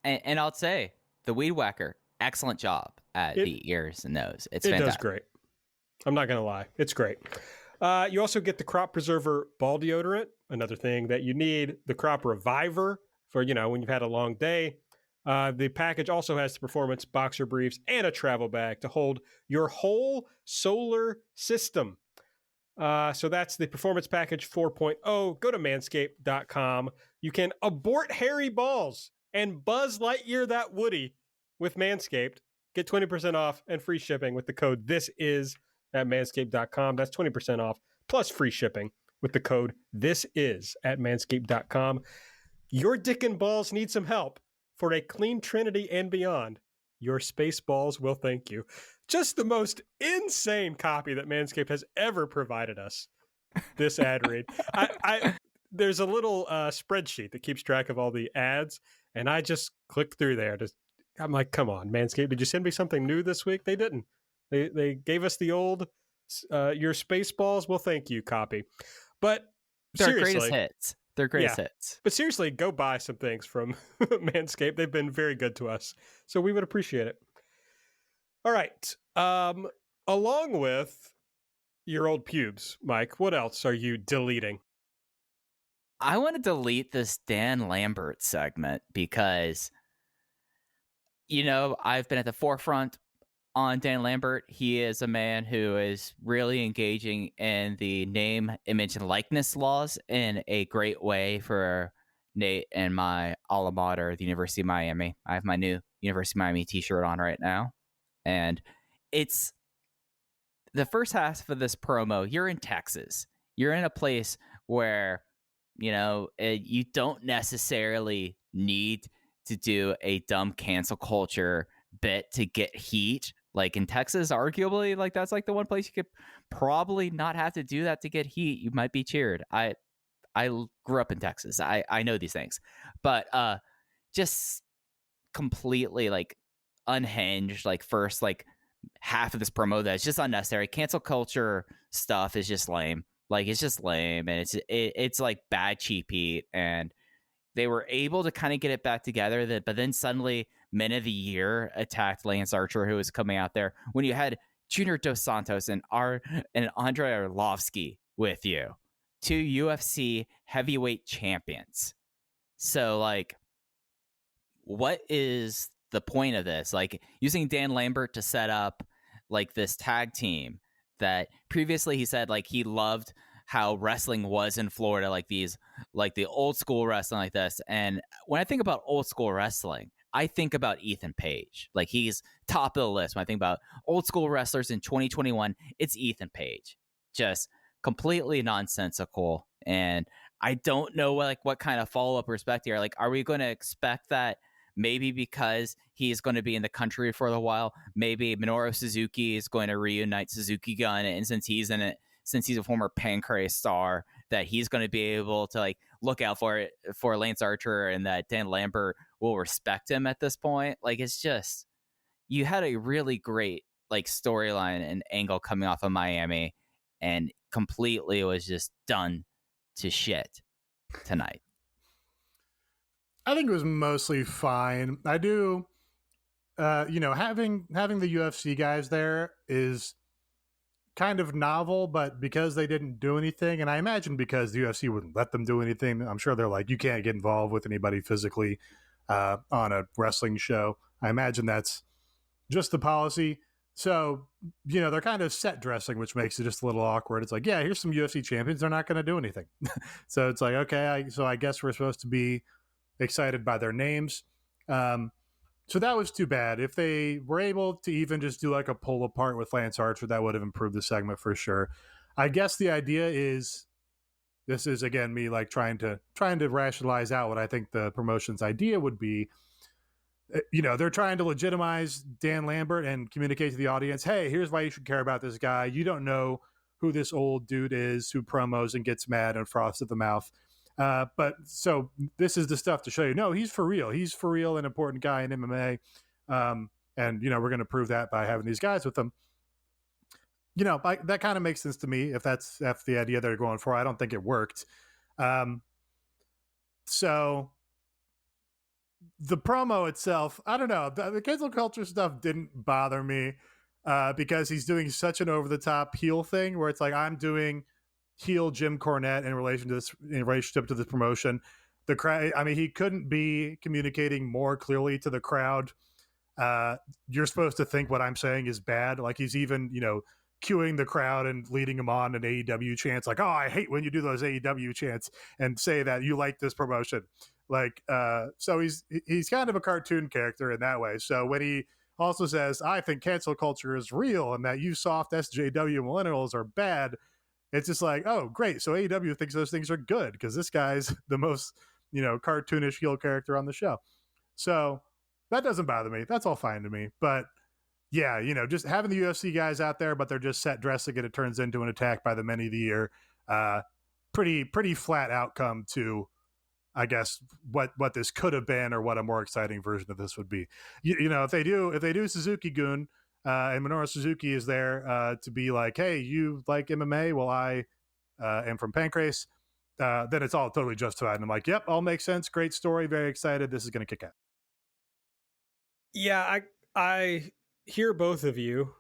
And I'll say, the Weed Whacker, excellent job at the ears and nose. It's fantastic. It does great. I'm not going to lie. It's great. You also get the Crop Preserver ball deodorant, another thing that you need. The Crop Reviver for, when you've had a long day. The package also has the Performance boxer briefs and a travel bag to hold your whole solar system. So that's the Performance Package 4.0. Go to manscaped.com. You can abort hairy balls and Buzz Lightyear that Woody with Manscaped. Get 20% off and free shipping with the code THISIS at manscaped.com. That's 20% off plus free shipping with the code THISIS at manscaped.com. Your dick and balls need some help. For a clean trinity and beyond, your space balls will thank you. Just the most insane copy that Manscaped has ever provided us. This ad read. There's a little spreadsheet that keeps track of all the ads, and I just clicked through there. I'm like, come on, Manscaped, did you send me something new this week? They didn't. They gave us the old your space balls will thank you copy. But They're seriously, greatest hits. They're greatest hits. But seriously, go buy some things from Manscaped. They've been very good to us, so we would appreciate it. All right. Along with your old pubes, Mike, what else are you deleting? I want to delete this Dan Lambert segment because, I've been at the forefront on Dan Lambert. He is a man who is really engaging in the name, image, and likeness laws in a great way for Nate and my alma mater, the University of Miami. I have my new University of Miami t-shirt on right now. And it's the first half of this promo. You're in Texas. You're in a place where, you don't necessarily need to do a dumb cancel culture bit to get heat. Like in Texas, arguably, like that's like the one place you could probably not have to do that to get heat. You might be cheered. I grew up in Texas. I know these things, but just completely like unhinged. Like first like half of this promo that's just unnecessary. Cancel culture stuff is just lame. Like it's just lame, and it's like bad cheap heat. And they were able to kind of get it back together. But then suddenly, Men of the Year attacked Lance Archer, who was coming out there. When you had Junior Dos Santos and Andre Arlovsky with you, 2 UFC heavyweight champions. So, like, what is the point of this? Like, using Dan Lambert to set up, like, this tag team that previously he said, like, he loved how wrestling was in Florida, like these, like the old school wrestling like this. And when I think about old school wrestling, I think about Ethan Page. Like he's top of the list. When I think about old school wrestlers in 2021, it's Ethan Page. Just completely nonsensical. And I don't know what kind of follow-up respect here. Like, are we going to expect that maybe because he's going to be in the country for a while, maybe Minoru Suzuki is going to reunite Suzuki Gun, and since he's in it, since he's a former Pancrase star, that he's going to be able to like look out for Lance Archer, and that Dan Lambert will respect him at this point. Like, it's just, you had a really great like storyline and angle coming off of Miami, and completely was just done to shit tonight. I think it was mostly fine. I do, having the UFC guys there is kind of novel, but because they didn't do anything, and I imagine because the UFC wouldn't let them do anything, I'm sure they're like, you can't get involved with anybody physically on a wrestling show. I imagine that's just the policy. So, they're kind of set dressing, which makes it just a little awkward. It's like, yeah, here's some UFC champions. They're not going to do anything. So it's like, okay, so I guess we're supposed to be excited by their names. So that was too bad. If they were able to even just do like a pull apart with Lance Archer, that would have improved the segment for sure. I guess the idea is, this is again me like trying to rationalize out what I think the promotion's idea would be. They're trying to legitimize Dan Lambert and communicate to the audience, hey, here's why you should care about this guy. You don't know who this old dude is who promos and gets mad and froths at the mouth. But so this is the stuff to show you, no, he's for real. He's for real, an important guy in MMA. And, we're going to prove that by having these guys with them. That kind of makes sense to me if that's the idea they're going for. I don't think it worked. So the promo itself, I don't know. The cancel culture stuff didn't bother me because he's doing such an over-the-top heel thing where it's like, I'm doing heel Jim Cornette in relationship to this promotion. The crowd, I mean, he couldn't be communicating more clearly to the crowd. You're supposed to think what I'm saying is bad. Like he's even, cueing the crowd and leading them on an AEW chants like, oh, I hate when you do those AEW chants and say that you like this promotion. Like, so he's kind of a cartoon character in that way. So when he also says, I think cancel culture is real and that you soft SJW millennials are bad, it's just like, oh, great. So AEW thinks those things are good because this guy's the most, cartoonish heel character on the show. So that doesn't bother me. That's all fine to me. But yeah, just having the UFC guys out there, but they're just set dressing and it turns into an attack by the Men of the Year. Pretty flat outcome to, I guess, what this could have been or what a more exciting version of this would be. If they do Suzuki-gun, and Minoru Suzuki is there to be like, hey, you like MMA? Well, I am from Pancrase. then it's all totally justified. And I'm like, yep, all makes sense. Great story. Very excited. This is going to kick out. Yeah, I hear both of you.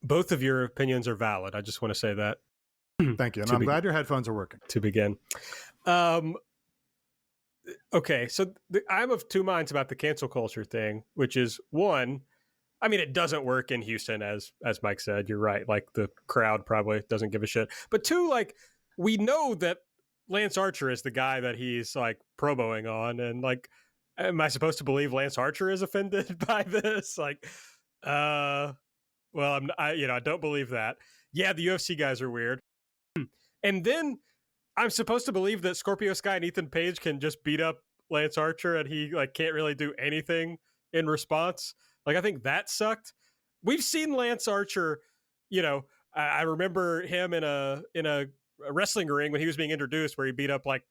Both of your opinions are valid. I just want to say that. Thank you. And I'm glad your headphones are working. To begin. Okay, so I'm of two minds about the cancel culture thing, which is one, I mean, it doesn't work in Houston, as Mike said. You're right. Like, the crowd probably doesn't give a shit. But two, like, we know that Lance Archer is the guy that he's like promoing on, and like, am I supposed to believe Lance Archer is offended by this? Like, well, I don't believe that. Yeah, the UFC guys are weird. And then I'm supposed to believe that Scorpio Sky and Ethan Page can just beat up Lance Archer and he like can't really do anything in response. Like, I think that sucked. We've seen Lance Archer, I remember him in a wrestling ring when he was being introduced where he beat up like,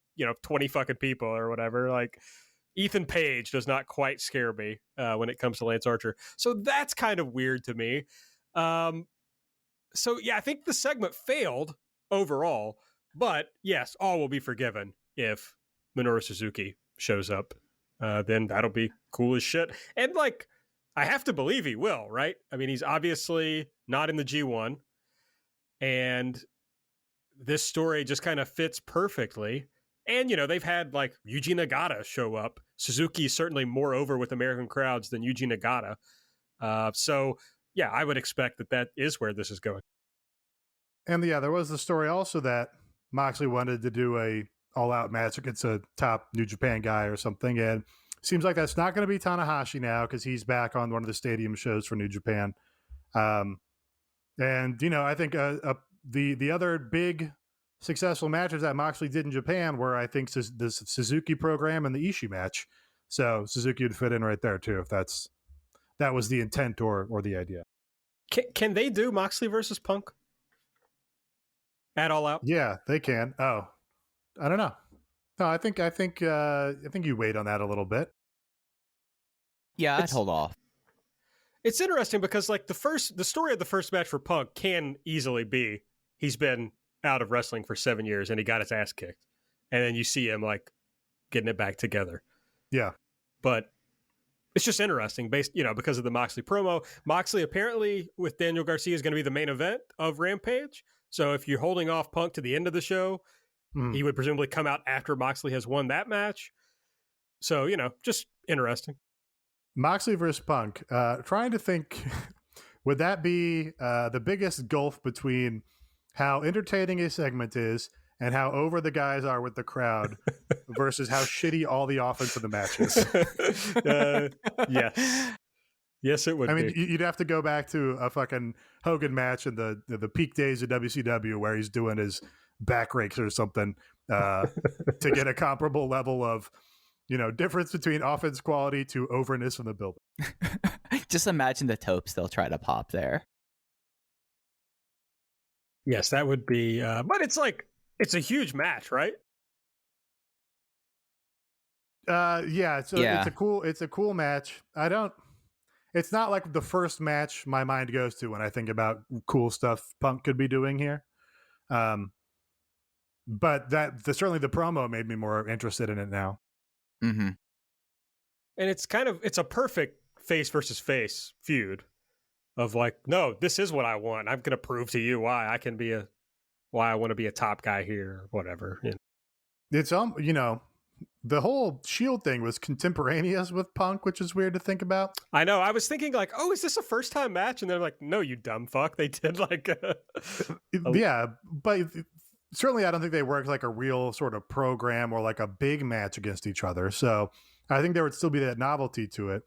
20 fucking people or whatever. Like, Ethan Page does not quite scare me when it comes to Lance Archer. So that's kind of weird to me. So yeah, I think the segment failed overall, but yes, all will be forgiven if Minoru Suzuki shows up. Then that'll be cool as shit. And like, I have to believe he will, right? I mean, he's obviously not in the G1, and this story just kind of fits perfectly. And, they've had like Yuji Nagata show up. Suzuki is certainly more over with American crowds than Yuji Nagata. So yeah, I would expect that is where this is going. And yeah, there was the story also that Moxley wanted to do a all-out match against a top New Japan guy or something, and seems like that's not going to be Tanahashi now because he's back on one of the stadium shows for New Japan. And I think the other big successful matches that Moxley did in Japan were, I think, the Suzuki program and the Ishii match. So Suzuki would fit in right there too, if that was the intent or the idea. Can they do Moxley versus Punk at All Out? Yeah, they can. Oh, I don't know. No, I think you wait on that a little bit. Yeah, I'd hold off. It's interesting because like the story of the first match for Punk can easily be he's been out of wrestling for 7 years and he got his ass kicked, and then you see him like getting it back together. Yeah, but it's just interesting because of the Moxley promo. Moxley apparently with Daniel Garcia is going to be the main event of Rampage. So if you're holding off Punk to the end of the show, he would presumably come out after Moxley has won that match. So, just interesting. Moxley versus Punk. Trying to think, would that be the biggest gulf between how entertaining a segment is and how over the guys are with the crowd versus how shitty all the offense of the match is? Yes. Yes, it would be. I mean, you'd have to go back to a fucking Hogan match in the peak days of WCW where he's doing his back rakes or something to get a comparable level of, difference between offense quality to overness in the building. Just imagine the topes they'll try to pop there. Yes, that would be, but it's like, it's a huge match, right? Yeah, it's a cool match. It's not like the first match my mind goes to when I think about cool stuff Punk could be doing here. But certainly the promo made me more interested in it now. Mm-hmm. And it's a perfect face versus face feud of like, no, this is what I want. I'm going to prove to you why I want to be a top guy here or whatever. It's, the whole Shield thing was contemporaneous with Punk, which is weird to think about. I know. I was thinking like, oh, is this a first time match? And they're like, no, you dumb fuck. They did like yeah, but certainly I don't think they worked like a real sort of program or like a big match against each other. So I think there would still be that novelty to it.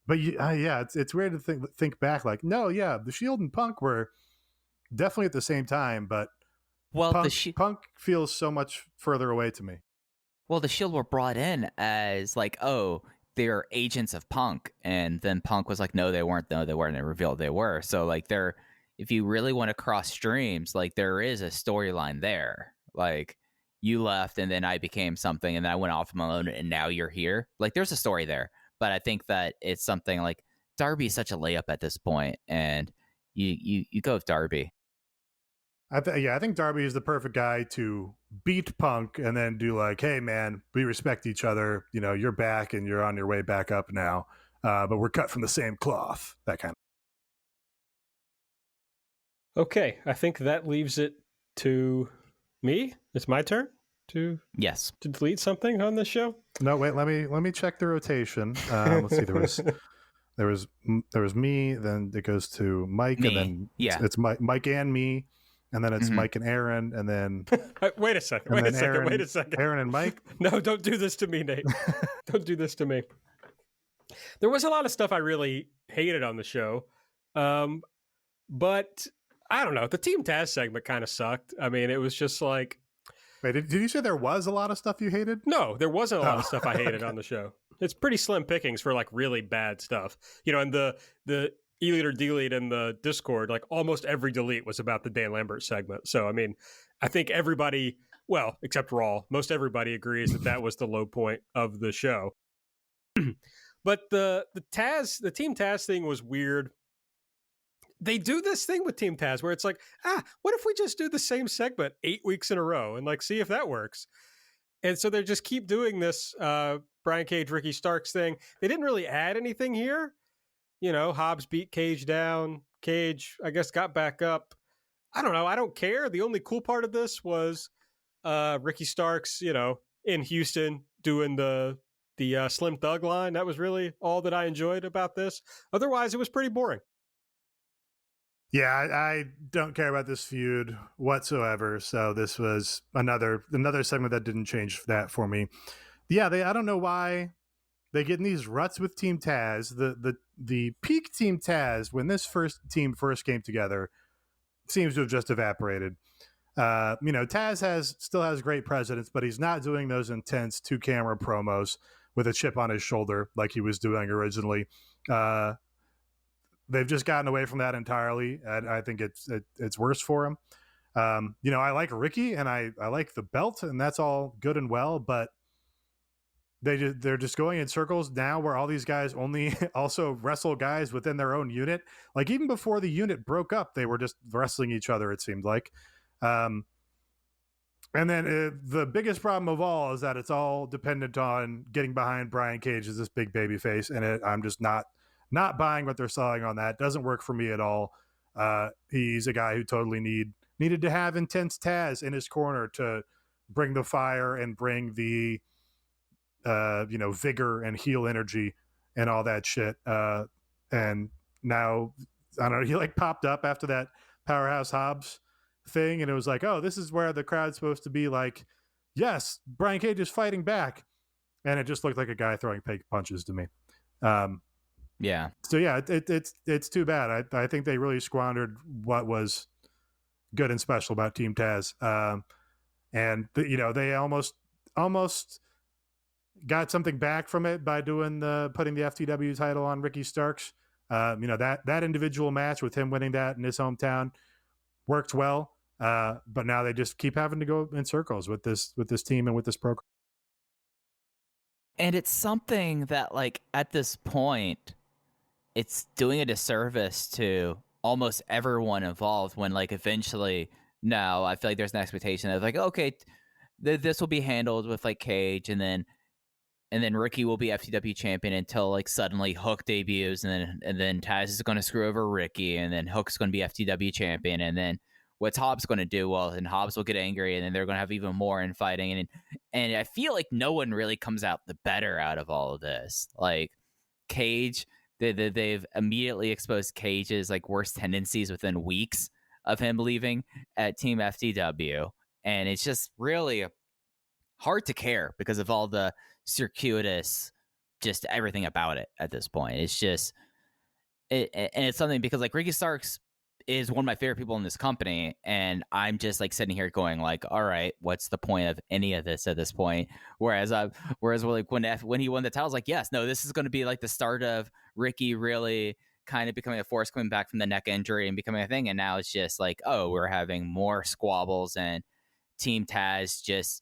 But yeah, it's weird to think back like, no, yeah, the Shield and Punk were definitely at the same time, but Punk feels so much further away to me. Well, the Shield were brought in as like, oh, they're agents of Punk, and then Punk was like, no, they weren't. No, they weren't. They revealed they were. So like, if you really want to cross streams, like there is a storyline there. Like you left, and then I became something, and then I went off my own, and now you're here. Like there's a story there, but I think that it's something like Darby's such a layup at this point, and you go with Darby. I think Darby is the perfect guy to beat Punk and then do like, hey man, we respect each other. You know, you're back and you're on your way back up now, but we're cut from the same cloth. That kind of. Okay, I think that leaves it to me. It's my turn to delete something on this show. No, wait. Let me check the rotation. Let's see. There was me. Then it goes to Mike, and then it's Mike and me, and then it's Mike and Aaron, and then wait a second. Wait a second. Aaron and Mike. No, don't do this to me, Nate. Don't do this to me. There was a lot of stuff I really hated on the show, but I don't know. The Team Taz segment kind of sucked. I mean, it was just like. Wait, did you say there was a lot of stuff you hated? No, there wasn't a lot of stuff I hated on the show. It's pretty slim pickings for like really bad stuff. You know, and the E-Lead or D-Lead in the Discord, like almost every delete was about the Dan Lambert segment. So, I mean, I think everybody, well, except Raw, most everybody agrees that was the low point of the show. But the Team Taz thing was weird. They do this thing with Team Taz where it's like, what if we just do the same segment 8 weeks in a row and like see if that works? And so they just keep doing this Brian Cage, Ricky Starks thing. They didn't really add anything here. You know, Hobbs beat Cage down. Cage, I guess, got back up. I don't know. I don't care. The only cool part of this was Ricky Starks, you know, in Houston doing the Slim Thug line. That was really all that I enjoyed about this. Otherwise, it was pretty boring. Yeah, I don't care about this feud whatsoever. So this was another segment that didn't change that for me. Yeah, I don't know why they get in these ruts with Team Taz. The peak Team Taz when this team first came together seems to have just evaporated. You know, Taz still has great presence, but he's not doing those intense 2-camera promos with a chip on his shoulder like he was doing originally. They've just gotten away from that entirely. And I think it's worse for him. You know, I like Ricky and I like the belt, and that's all good and well, but they're just going in circles now where all these guys only also wrestle guys within their own unit. Like even before the unit broke up, they were just wrestling each other, it seemed like. And then the biggest problem of all is that it's all dependent on getting behind Brian Cage as this big baby face, and I'm just not buying what they're selling on that. Doesn't work for me at all. He's a guy who totally needed to have intense Taz in his corner to bring the fire and bring the you know, vigor and heel energy and all that shit. And now I don't know, he like popped up after that Powerhouse Hobbs thing, and it was like, oh, this is where the crowd's supposed to be like, yes, Brian Cage is fighting back, and it just looked like a guy throwing fake punches to me. Yeah. So yeah, it's too bad. I think they really squandered what was good and special about Team Taz. And you know, they almost got something back from it by putting the FTW title on Ricky Starks. You know, that individual match with him winning that in his hometown worked well. But now they just keep having to go in circles with this team and with this program. And it's something that, like, at this point, it's doing a disservice to almost everyone involved when, like, eventually, no, I feel like there's an expectation of, like, okay, this will be handled with, like, Cage, and then Ricky will be FTW champion until, like, suddenly Hook debuts, and then Taz is going to screw over Ricky, and then Hook's going to be FTW champion, and then what's Hobbs going to do? Well, and Hobbs will get angry, and then they're going to have even more infighting, and I feel like no one really comes out the better out of all of this. Like, Cage, they've immediately exposed Cage's, like, worst tendencies within weeks of him leaving at Team FTW, and it's just really hard to care because of all the circuitous, just everything about it at this point. It's just and it's something because, like, Ricky Starks is one of my favorite people in this company, and I'm just, like, sitting here going, like, all right, what's the point of any of this at this point? Whereas like when he won the title, I was like, yes, no, this is going to be like the start of Ricky really kind of becoming a force, coming back from the neck injury and becoming a thing. And now it's just like, oh, we're having more squabbles, and Team Taz just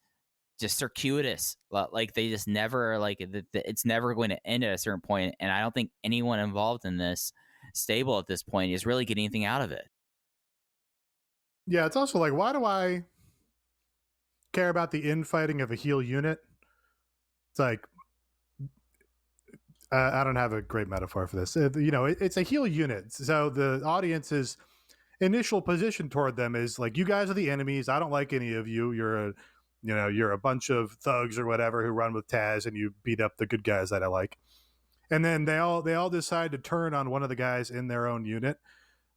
circuitous. Like, they just never, like, it's never going to end at a certain point, and I don't think anyone involved in this stable at this point is really getting anything out of it. Yeah, it's also like, why do I care about the infighting of a heel unit? It's like, I don't have a great metaphor for this. It's a heel unit. So the audience's initial position toward them is like, you guys are the enemies. I don't like any of you. You're a bunch of thugs or whatever who run with Taz, and you beat up the good guys that I like. And then they all decide to turn on one of the guys in their own unit.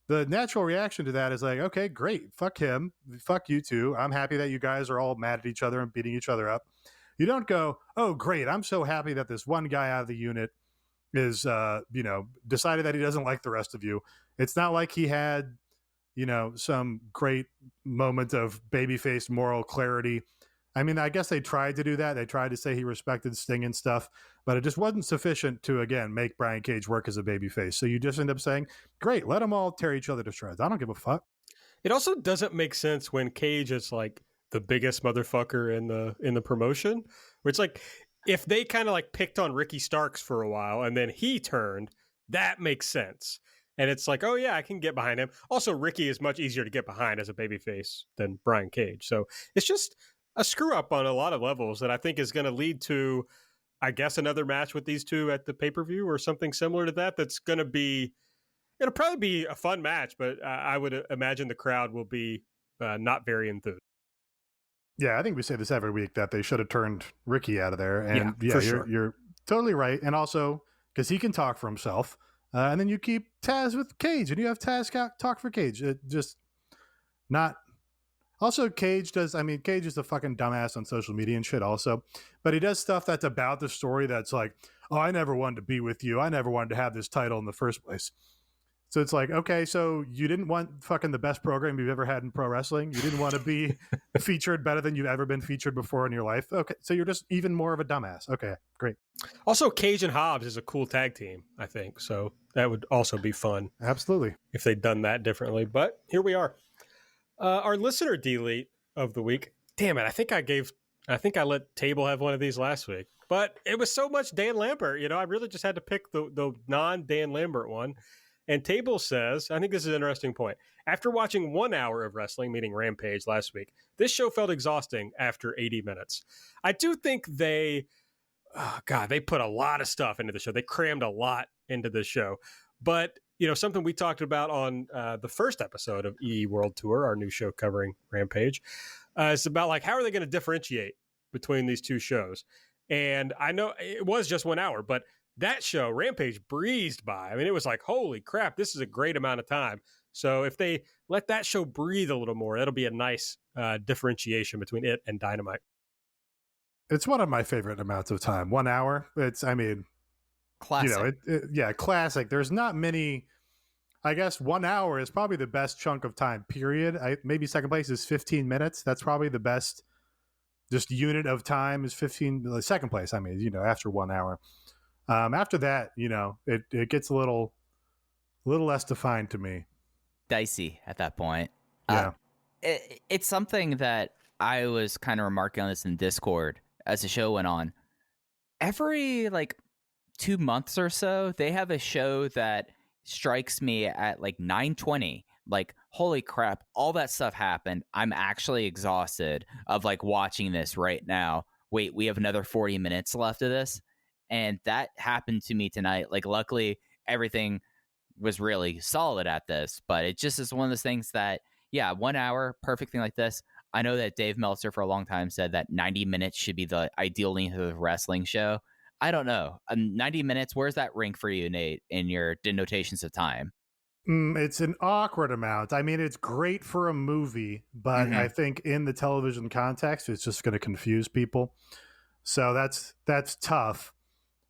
The natural reaction to that is like, okay, great. Fuck him. Fuck you too. I'm happy that you guys are all mad at each other and beating each other up. You don't go, oh, great. I'm so happy that this one guy out of the unit is, decided that he doesn't like the rest of you. It's not like he had, some great moment of babyface moral clarity. I mean, I guess they tried to do that. They tried to say he respected Sting and stuff, but it just wasn't sufficient to, again, make Brian Cage work as a babyface. So you just end up saying, great, let them all tear each other to shreds. I don't give a fuck. It also doesn't make sense when Cage is like the biggest motherfucker in the promotion, where it's like, if they kind of like picked on Ricky Starks for a while and then he turned, that makes sense. And it's like, oh yeah, I can get behind him. Also, Ricky is much easier to get behind as a babyface than Brian Cage. So it's just a screw up on a lot of levels that I think is going to lead to, I guess, another match with these two at the pay-per-view or something similar to that. That's going to be, it'll probably be a fun match, but I would imagine the crowd will be not very enthused. Yeah, I think we say this every week that they should have turned Ricky out of there. And you're totally right. And also, because he can talk for himself. And then you keep Taz with Cage, and you have Taz talk for Cage. It just not. Also, Cage is a fucking dumbass on social media and shit also. But he does stuff that's about the story that's like, oh, I never wanted to be with you. I never wanted to have this title in the first place. So it's like, okay, so you didn't want fucking the best program you've ever had in pro wrestling. You didn't want to be featured better than you've ever been featured before in your life. Okay, so you're just even more of a dumbass. Okay, great. Also, Cage and Hobbs is a cool tag team, I think. So that would also be fun. Absolutely. If they'd done that differently. But here we are. Our listener delete of the week. Damn it, I think I let Table have one of these last week. But it was so much Dan Lambert. I really just had to pick the non-Dan Lambert one. And Table says, I think this is an interesting point. After watching 1 hour of wrestling, meaning Rampage last week, this show felt exhausting after 80 minutes. I do think they put a lot of stuff into the show. They crammed a lot into the show. But, something we talked about on the first episode of EE World Tour, our new show covering Rampage, is about like, how are they going to differentiate between these two shows? And I know it was just 1 hour, but that show, Rampage, breezed by. I mean, it was like, holy crap, this is a great amount of time. So if they let that show breathe a little more, that'll be a nice differentiation between it and Dynamite. It's one of my favorite amounts of time. 1 hour. Classic. Classic. There's not many. I guess 1 hour is probably the best chunk of time, period. Maybe second place is 15 minutes. That's probably the best just unit of time is 15. Second place, after 1 hour. After that, it gets a little less defined to me. Dicey at that point. Yeah. It's something that I was kind of remarking on this in Discord as the show went on. Every 2 months or so, they have a show that strikes me at 9:20. Like, holy crap, all that stuff happened. I'm actually exhausted of watching this right now. Wait, we have another 40 minutes left of this. And that happened to me tonight. Luckily, everything was really solid at this. But it just is one of those things that, 1 hour, perfect thing like this. I know that Dave Meltzer for a long time said that 90 minutes should be the ideal length of a wrestling show. I don't know. 90 minutes, where's that rank for you, Nate, in your denotations of time? It's an awkward amount. I mean, it's great for a movie, but I think in the television context, it's just going to confuse people. So that's tough.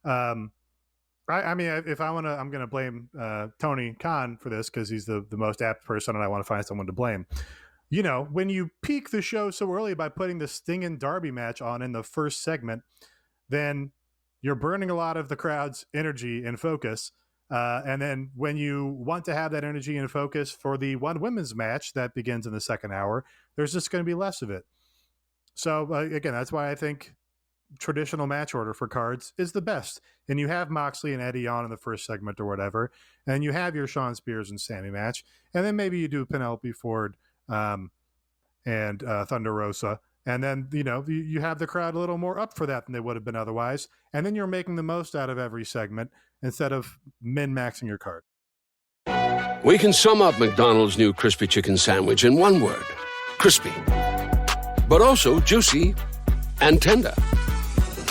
If I want to, I'm going to blame Tony Khan for this because he's the most apt person, and I want to find someone to blame. When you peak the show so early by putting the Sting and Darby match on in the first segment, then you're burning a lot of the crowd's energy and focus. And then when you want to have that energy and focus for the one women's match that begins in the second hour, there's just going to be less of it. So again, that's why I think traditional match order for cards is the best. And you have Moxley and Eddie on in the first segment or whatever, and you have your Shawn Spears and Sammy match, and then maybe you do Penelope Ford and Thunder Rosa. And then, you have the crowd a little more up for that than they would have been otherwise. And then you're making the most out of every segment instead of min-maxing your card. We can sum up McDonald's new crispy chicken sandwich in one word: crispy. But also juicy and tender.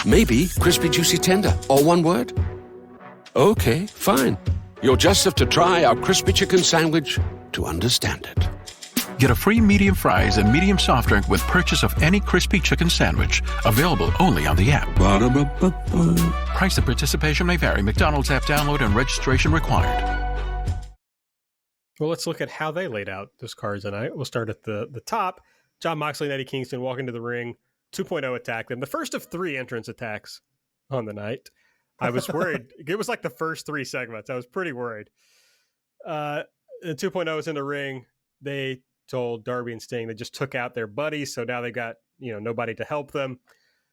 Maybe crispy, juicy, tender, all one word? Okay, fine. You'll just have to try our crispy chicken sandwich to understand it. Get a free medium fries and medium soft drink with purchase of any crispy chicken sandwich. Available only on the app. Ba-da-ba-ba-ba. Price and participation may vary. McDonald's app download and registration required. Well, let's look at how they laid out this card tonight. We'll start at the top. Jon Moxley and Eddie Kingston walk into the ring. 2.0 attack them. The first of 3 entrance attacks on the night. I was worried. It was like the first 3 segments. I was pretty worried. The 2.0 is in the ring. They told Darby and Sting they just took out their buddies, so now they got nobody to help them.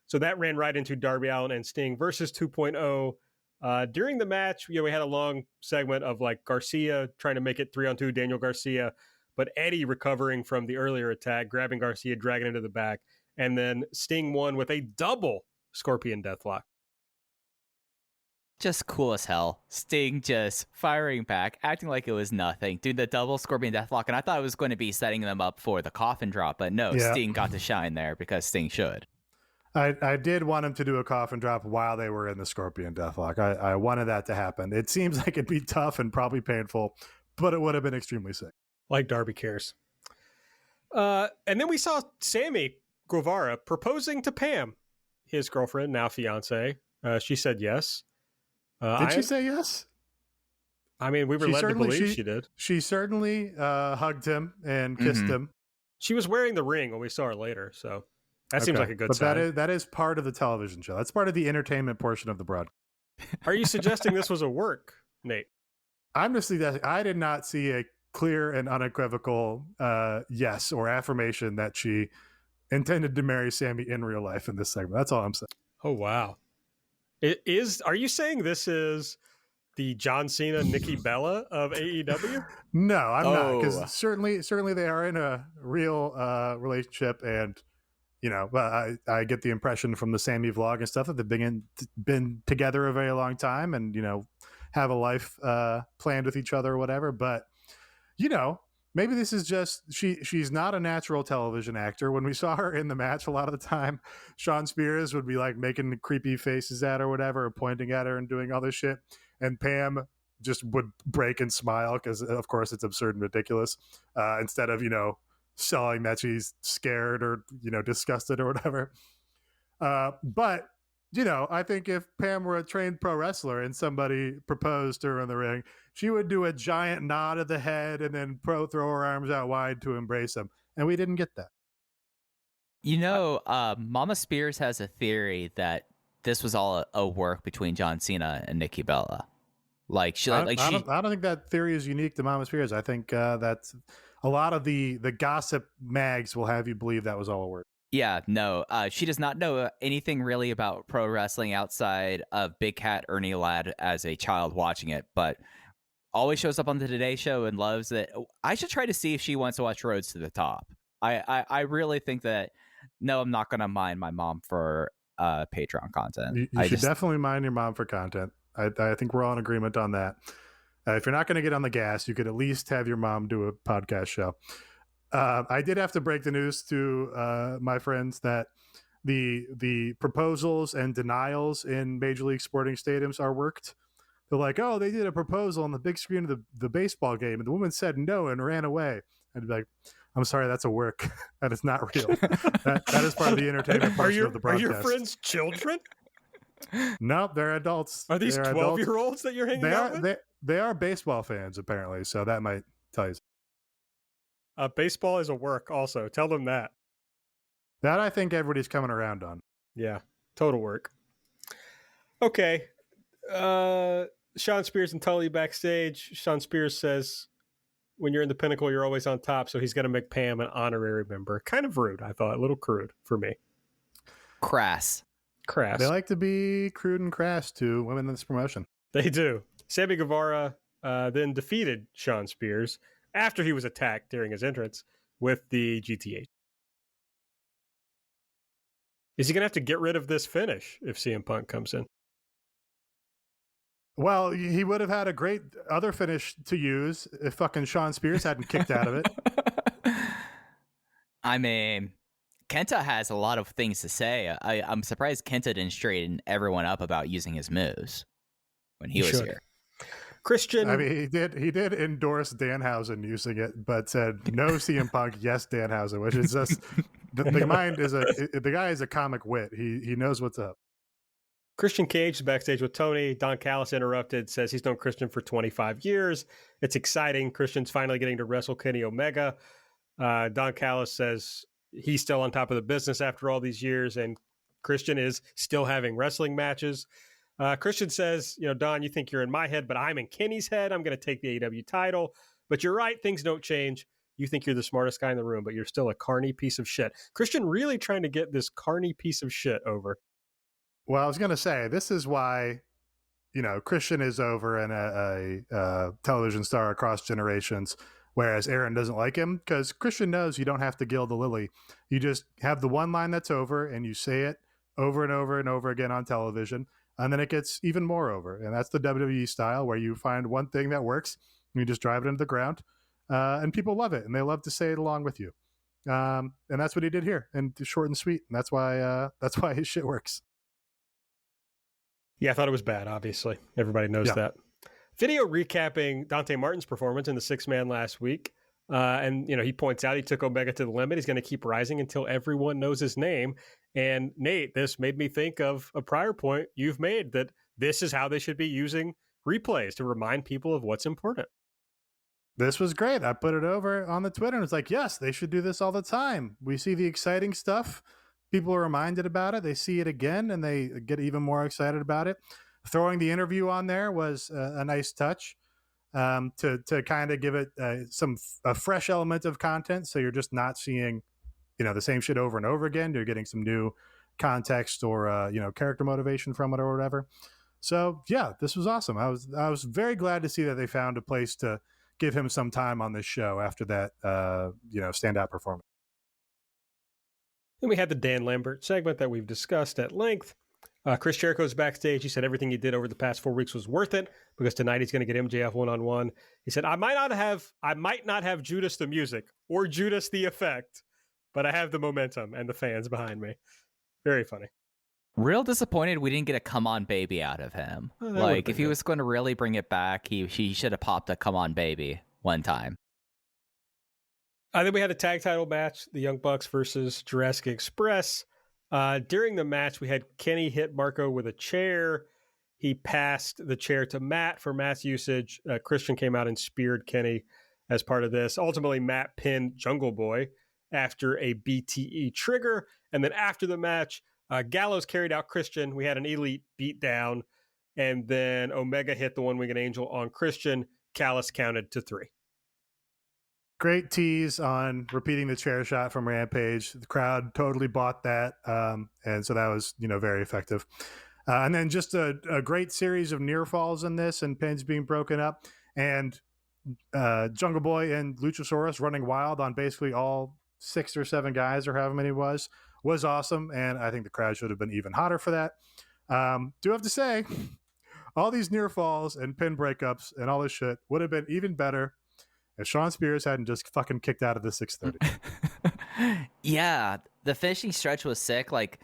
So that ran right into Darby Allin and Sting versus 2.0. During the match, we had a long segment of like Garcia trying to make it 3-on-2, Daniel Garcia, but Eddie recovering from the earlier attack, grabbing Garcia, dragging him to the back, and then Sting won with a double Scorpion Deathlock. Just cool as hell. Sting just firing back, acting like it was nothing. Dude, the double Scorpion Deathlock, and I thought it was going to be setting them up for the coffin drop, but no, yeah. Sting got to shine there because Sting should. I did want him to do a coffin drop while they were in the Scorpion Deathlock. I wanted that to happen. It seems like it'd be tough and probably painful, but it would have been extremely sick. Like Darby cares. And then we saw Sammy Guevara proposing to Pam, his girlfriend, now fiance. She said yes. Did she say yes? I mean, we were led to believe she did. She certainly hugged him and kissed him. She was wearing the ring when we saw her later, so that seems like a good sign. But that is part of the television show. That's part of the entertainment portion of the broadcast. Are you suggesting this was a work, Nate? I'm just suggesting I did not see a clear and unequivocal yes or affirmation that she intended to marry Sammy in real life in this segment. That's all I'm saying. Oh, wow. Are you saying this is the John Cena, Nikki Bella of AEW? No, I'm not, because certainly they are in a real relationship, and I get the impression from the Sammy vlog and stuff that they've been together a very long time, and have a life planned with each other or whatever. But maybe this is just she's not a natural television actor. When we saw her in the match, a lot of the time, Sean Spears would be like making creepy faces at her or whatever, or pointing at her and doing all this shit. And Pam just would break and smile because, of course, it's absurd and ridiculous. Instead of, selling that she's scared or, disgusted or whatever. But I think if Pam were a trained pro wrestler and somebody proposed to her in the ring, she would do a giant nod of the head and then throw her arms out wide to embrace him. And we didn't get that. Mama Spears has a theory that this was all a work between John Cena and Nikki Bella. I don't think that theory is unique to Mama Spears. I think that's a lot of the gossip mags will have you believe that was all a work. Yeah, no, she does not know anything really about pro wrestling outside of Big Cat Ernie Ladd as a child watching it, but always shows up on the Today Show and loves it. I should try to see if she wants to watch Roads to the Top. I really think that, no, I'm not going to mind my mom for Patreon content. You should definitely mind your mom for content. I think we're all in agreement on that. If you're not going to get on the gas, you could at least have your mom do a podcast show. I did have to break the news to my friends that the proposals and denials in Major League Sporting stadiums are worked. They're like, oh, they did a proposal on the big screen of the baseball game, and the woman said no and ran away. I'd be like, I'm sorry, that's a work. That is not real. that is part of the entertainment portion of the broadcast. Are your friends children? No, they're adults. Are these 12-year-olds that you're hanging out with? They are baseball fans, apparently, so that might tell you. Baseball is a work also. Tell them that. That I think everybody's coming around on. Yeah, total work. Okay. Sean Spears and Tully backstage. Sean Spears says, when you're in the Pinnacle, you're always on top, so he's going to make Pam an honorary member. Kind of rude, I thought. A little crude for me. Crass. They like to be crude and crass to women in this promotion. They do. Sammy Guevara then defeated Sean Spears after he was attacked during his entrance with the GTH. Is he going to have to get rid of this finish if CM Punk comes in? Well, he would have had a great other finish to use if fucking Sean Spears hadn't kicked out of it. I mean, Kenta has a lot of things to say. I'm surprised Kenta didn't straighten everyone up about using his moves when he was here. Christian, I mean, he did endorse Danhausen using it, but said no CM Punk, yes Danhausen, which is just the guy is a comic wit. He knows what's up. Christian Cage is backstage with Tony. Don Callis interrupted, says he's known Christian for 25 years. It's exciting. Christian's finally getting to wrestle Kenny Omega. Don Callis says he's still on top of the business after all these years, and Christian is still having wrestling matches. Christian says, Don, you think you're in my head, but I'm in Kenny's head. I'm going to take the AEW title. But you're right. Things don't change. You think you're the smartest guy in the room, but you're still a carny piece of shit. Christian really trying to get this carny piece of shit over. Well, I was going to say, this is why, Christian is over and a television star across generations, whereas Aaron doesn't like him, because Christian knows you don't have to gild the lily. You just have the one line that's over and you say it over and over and over again on television. And then it gets even more over. And that's the WWE style, where you find one thing that works and you just drive it into the ground. And people love it, and they love to say it along with you. And that's what he did here, and short and sweet. And that's why his shit works. Yeah, I thought it was bad, obviously. Everybody knows that. Video recapping Dante Martin's performance in the 6-man last week. And he points out he took Omega to the limit. He's going to keep rising until everyone knows his name. And Nate, this made me think of a prior point you've made, that this is how they should be using replays to remind people of what's important. This was great. I put it over on the Twitter and it's like, yes, they should do this all the time. We see the exciting stuff. People are reminded about it. They see it again and they get even more excited about it. Throwing the interview on there was a nice touch to kind of give it a fresh element of content. So you're just not seeing, the same shit over and over again. You're getting some new context or, character motivation from it or whatever. So yeah, this was awesome. I was very glad to see that they found a place to give him some time on this show after that, standout performance. Then we had the Dan Lambert segment that we've discussed at length. Chris Jericho's backstage. He said everything he did over the past 4 weeks was worth it, because tonight he's going to get MJF one-on-one. He said, I might not have Judas the music or Judas the effect, but I have the momentum and the fans behind me. Very funny. Real disappointed we didn't get a come on baby out of him. Oh, if he was going to really bring it back, he should have popped a come on baby one time. Then we had a tag title match, the Young Bucks versus Jurassic Express. During the match, we had Kenny hit Marco with a chair. He passed the chair to Matt for Matt's usage. Christian came out and speared Kenny as part of this. Ultimately, Matt pinned Jungle Boy after a BTE trigger. And then after the match, Gallows carried out Christian. We had an elite beatdown. And then Omega hit the One-Winged Angel on Christian. Callis counted to 3. Great tease on repeating the chair shot from Rampage. The crowd totally bought that. And so that was, very effective. And then just a great series of near falls in this and pins being broken up. And Jungle Boy and Luchasaurus running wild on basically all 6 or 7 guys or however many it was awesome. And I think the crowd should have been even hotter for that. Do have to say, all these near falls and pin breakups and all this shit would have been even better if Sean Spears hadn't just fucking kicked out of the 630. Yeah, the finishing stretch was sick. Like,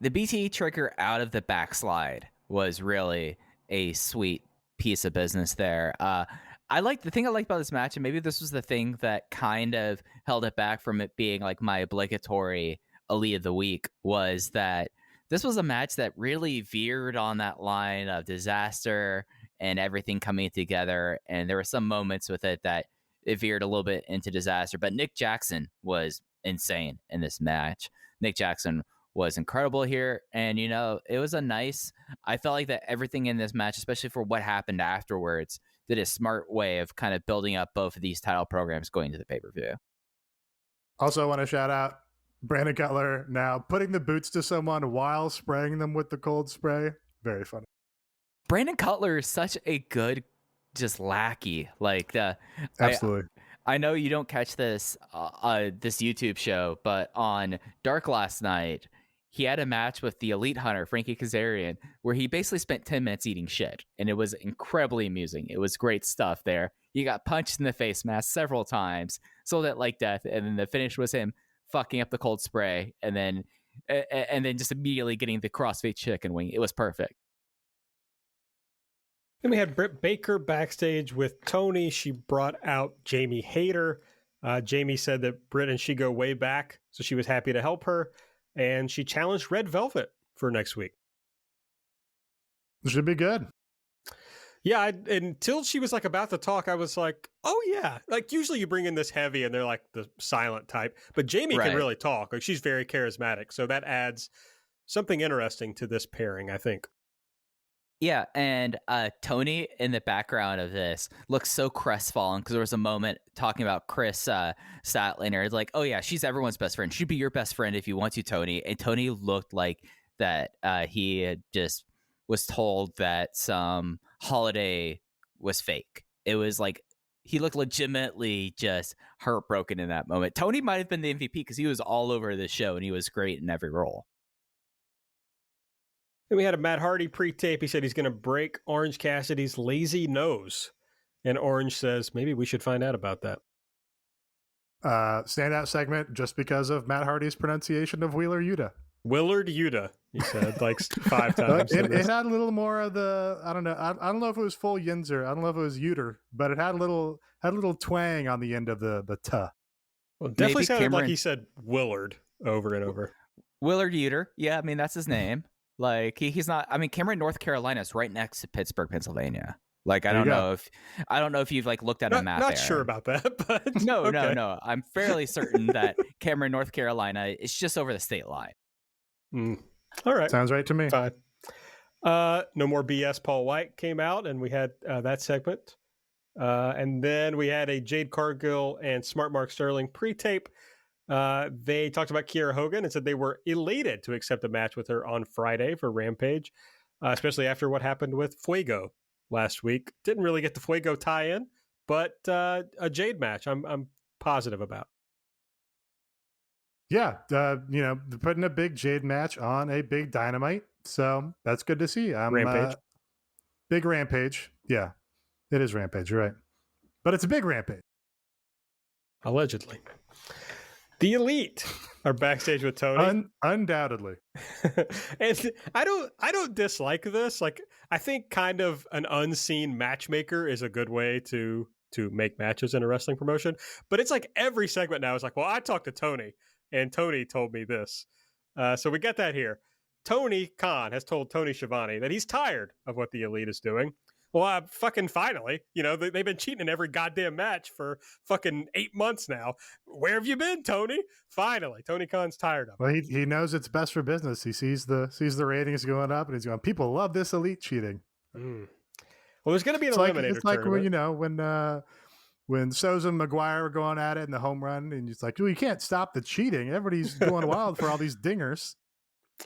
the BTE trigger out of the backslide was really a sweet piece of business there. The thing I liked about this match, and maybe this was the thing that kind of held it back from it being like my obligatory Elite of the Week, was that this was a match that really veered on that line of disaster and everything coming together. And there were some moments with it that it veered a little bit into disaster, but Nick Jackson was insane in this match. Nick Jackson was incredible here. And, it was I felt like that everything in this match, especially for what happened afterwards, did a smart way of kind of building up both of these title programs going to the pay-per-view. Also, I want to shout out Brandon Cutler now putting the boots to someone while spraying them with the cold spray. Very funny. Brandon Cutler is such a good just lackey. Like absolutely. I know you don't catch this this YouTube show, but on Dark last night, he had a match with the Elite Hunter, Frankie Kazarian, where he basically spent 10 minutes eating shit. And it was incredibly amusing. It was great stuff there. He got punched in the face mask several times, sold it like death, and then the finish was him fucking up the cold spray, and then just immediately getting the CrossFit chicken wing. It was perfect. Then we had Britt Baker backstage with Tony. She brought out Jamie Hayter. Jamie said that Britt and she go way back, so she was happy to help her. And she challenged Red Velvet for next week. Should be good. Yeah, until she was like about to talk, I was like, oh yeah. Like usually you bring in this heavy and they're like the silent type. But Jamie can really talk. Like she's very charismatic. So that adds something interesting to this pairing, I think. Yeah, and Tony in the background of this looks so crestfallen because there was a moment talking about Chris Statlander. It's like, oh yeah, she's everyone's best friend. She'd be your best friend if you want to, Tony. And Tony looked like that he had just was told that some holiday was fake. It was like he looked legitimately just heartbroken in that moment. Tony might have been the MVP because he was all over the show and he was great in every role. Then we had a Matt Hardy pre-tape. He said he's going to break Orange Cassidy's lazy nose. And Orange says, maybe we should find out about that. Standout segment just because of Matt Hardy's pronunciation of Wheeler Yuta. Willard Yuta, he said, like 5 times. It had a little more of the, I don't know. I don't know if it was full Yinzer. I don't know if it was Uter, but it had a little twang on the end of the t. Well, definitely Maybe sounded Cameron... like he said Willard over and over. Willard Uter. Yeah, I mean, that's his name. Like he's not. I mean, Cameron, North Carolina is right next to Pittsburgh, Pennsylvania. Like I don't know if you've like looked at a map. Not sure about that, but no, okay. no. I'm fairly certain that Cameron, North Carolina is just over the state line. All right, sounds right to me. Fine. No more BS. Paul White came out, and we had that segment, and then we had a Jade Cargill and Smart Mark Sterling pre-tape. They talked about Kiera Hogan and said they were elated to accept a match with her on Friday for Rampage, especially after what happened with Fuego last week. Didn't really get the Fuego tie-in, but a Jade match I'm positive about. Yeah, putting a big Jade match on a big Dynamite, so that's good to see. Rampage. Big Rampage. Yeah, it is Rampage, you're right. But it's a big Rampage. Allegedly. The Elite are backstage with Tony. Undoubtedly. And I don't dislike this. Like, I think kind of an unseen matchmaker is a good way to make matches in a wrestling promotion. But it's like every segment now is like, well, I talked to Tony, and Tony told me this. So we get that here. Tony Khan has told Tony Schiavone that he's tired of what the Elite is doing. Well, fucking finally, they've been cheating in every goddamn match for fucking 8 months now. Where have you been, Tony? Finally, Tony Khan's tired of it. Well, he knows it's best for business. He sees the ratings going up, and he's going, people love this Elite cheating. Well, there's going to be an eliminator It's like tournament. when Souza and McGuire were going at it in the home run, and it's like, well, you can't stop the cheating. Everybody's going wild for all these dingers.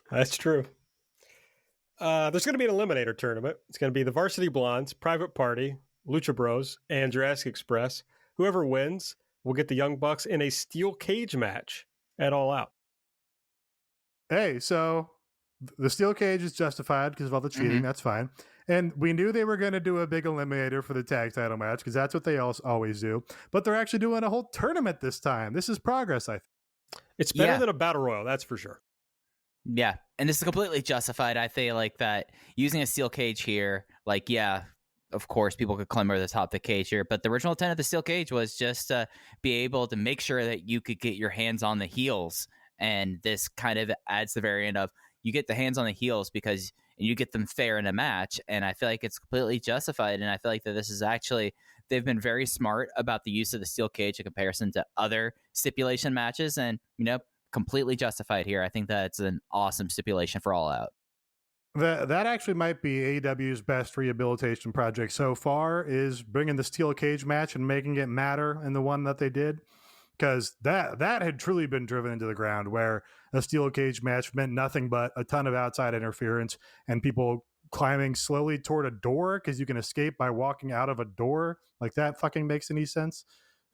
That's true. There's going to be an eliminator tournament. It's going to be the Varsity Blondes, Private Party, Lucha Bros, and Jurassic Express. Whoever wins will get the Young Bucks in a steel cage match at All Out. Hey, so the steel cage is justified because of all the cheating. Mm-hmm. That's fine. And we knew they were going to do a big eliminator for the tag title match because that's what they always do. But they're actually doing a whole tournament this time. This is progress, I think. It's better than a battle royal, that's for sure. Yeah, and this is completely justified. I feel like that using a steel cage here, like, yeah, of course, people could climb over the top of the cage here, but the original intent of the steel cage was just to be able to make sure that you could get your hands on the heels, and this kind of adds the variant of you get the hands on the heels because you get them fair in a match, and I feel like it's completely justified, and I feel like that this is actually, they've been very smart about the use of the steel cage in comparison to other stipulation matches, and, completely justified here. I think that's an awesome stipulation for All Out. That actually might be AEW's best rehabilitation project so far, is bringing the steel cage match and making it matter in the one that they did, because that had truly been driven into the ground, where a steel cage match meant nothing but a ton of outside interference and people climbing slowly toward a door because you can escape by walking out of a door. Like, that fucking makes any sense.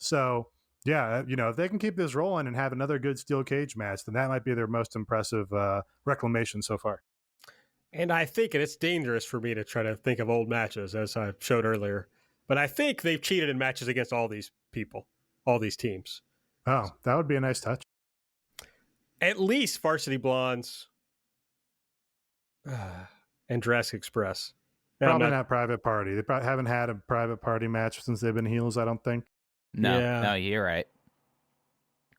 So yeah, if they can keep this rolling and have another good steel cage match, then that might be their most impressive reclamation so far. And I think, and it's dangerous for me to try to think of old matches, as I showed earlier, but I think they've cheated in matches against all these people, all these teams. Oh, that would be a nice touch. At least Varsity Blondes and Jurassic Express. And Probably not Private Party. They probably haven't had a Private Party match since they've been heels, I don't think. No, you're right.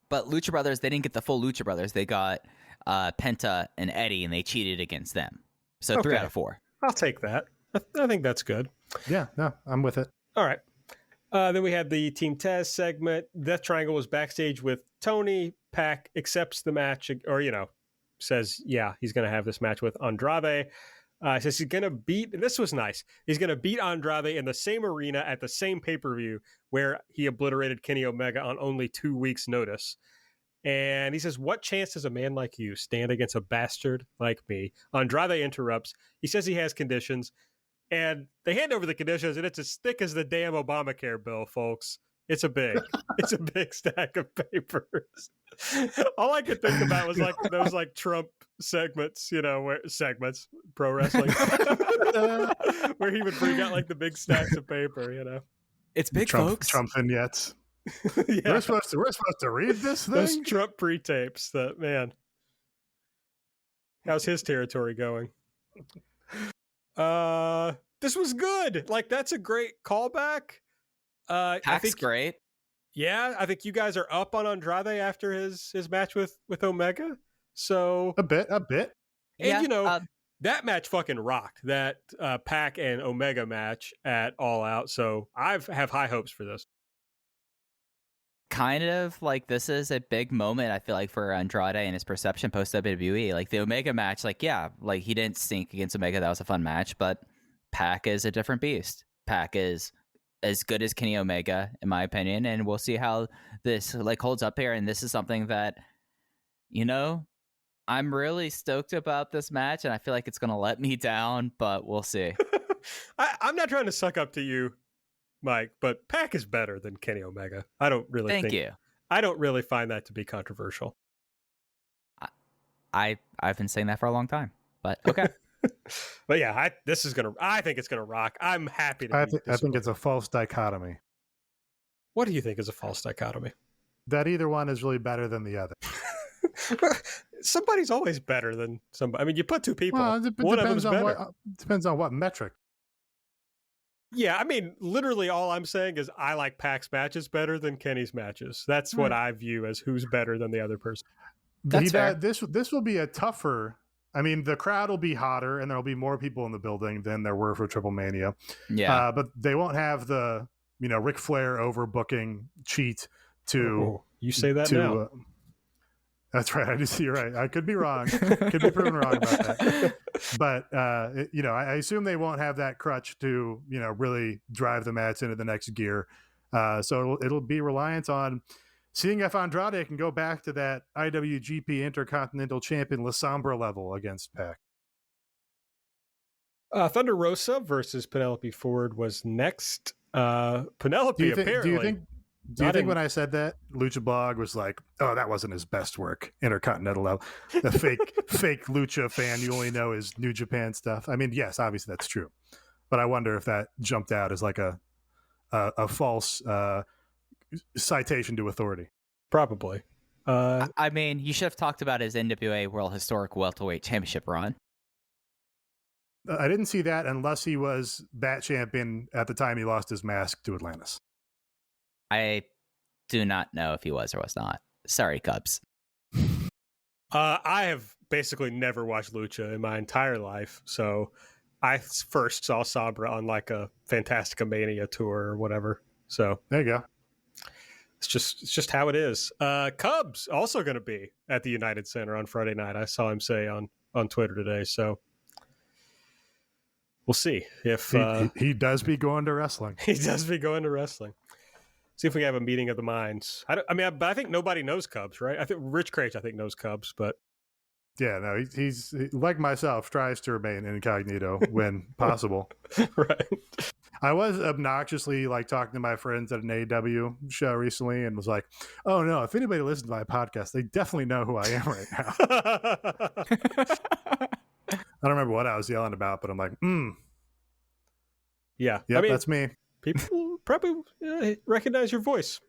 But Lucha Brothers, they didn't get the full Lucha Brothers. They got Penta and Eddie, and they cheated against them. So 3 out of 4. I'll take that. I think that's good. Yeah, no, I'm with it. All right. Then we had the Team Taz segment. Death Triangle was backstage with Tony. Pac accepts the match, or, says, yeah, he's going to have this match with Andrade. Says he's going to beat, this was nice, he's going to beat Andrade in the same arena at the same pay-per-view where he obliterated Kenny Omega on only 2 weeks' notice. And he says, what chance does a man like you stand against a bastard like me? Andrade interrupts. He says he has conditions. And they hand over the conditions, and it's as thick as the damn Obamacare bill, folks. It's a big stack of papers. All I could think about was like those like Trump segments, pro wrestling, where he would bring out like the big stacks of paper, It's big, folks. Trump vignettes. Yeah. We're supposed to read this thing. Those Trump pre-tapes. That man. How's his territory going? This was good. Like, that's a great callback. Pac's great. Yeah, I think you guys are up on Andrade after his match with Omega. So a bit. And that match fucking rocked. That Pac and Omega match at All Out. So I have high hopes for this. Kind of like this is a big moment, I feel like, for Andrade and his perception post WWE. Like the Omega match, like he didn't stink against Omega. That was a fun match, but Pac is a different beast. Pac is as good as Kenny Omega, in my opinion, and we'll see how this like holds up here. And this is something that, I'm really stoked about this match, and I feel like it's gonna let me down, but we'll see. I'm not trying to suck up to you, Mike, but Pac is better than Kenny Omega. I don't really Thank you. I don't really find that to be controversial. I've been saying that for a long time, but okay. But yeah, I think it's gonna rock. I'm happy to. I think it's a false dichotomy. What do you think is a false dichotomy? That either one is really better than the other. Somebody's always better than somebody. I mean, you put two people. Well, one of them's better. Depends on what metric. Yeah, I mean, literally all I'm saying is I like Pac's matches better than Kenny's matches. That's what I view as who's better than the other person. That's fair. This will be a tougher. I mean, the crowd will be hotter, and there'll be more people in the building than there were for Triple Mania. Yeah, but they won't have the Ric Flair overbooking cheat to. You say that now. That's right. You're right. I could be wrong. Could be proven wrong about that. But I assume they won't have that crutch to really drive the match into the next gear. So it'll be reliant on seeing if Andrade can go back to that IWGP Intercontinental Champion La Sombra level against Pac. Thunder Rosa versus Penelope Ford was next. Penelope apparently. Do you think when I said that, Lucha Blog was like, "Oh, that wasn't his best work, Intercontinental level"? The fake Lucha fan you only know is New Japan stuff. I mean, yes, obviously that's true, but I wonder if that jumped out as like a false citation to authority. Probably. I mean, you should have talked about his NWA World Historic Welterweight Championship run. I didn't see that unless he was that champion at the time he lost his mask to Atlantis. I do not know if he was or was not. Sorry, Cubs. I have basically never watched Lucha in my entire life, so I first saw Sabra on like a Fantastica Mania tour or whatever. So there you go. It's just how it is. Cubs also going to be at the United Center on Friday night. I saw him say on Twitter today. So we'll see if he does be going to wrestling. He does be going to wrestling. See if we have a meeting of the minds. But I think nobody knows Cubs, right? I think Rich Craich, knows Cubs, but yeah, no, he's like myself, tries to remain incognito when possible. Right. I was obnoxiously like talking to my friends at an AEW show recently and was like, oh no, if anybody listens to my podcast, they definitely know who I am right now. I don't remember what I was yelling about, but I'm like, Yeah. yep, I mean, that's me. people probably recognize your voice.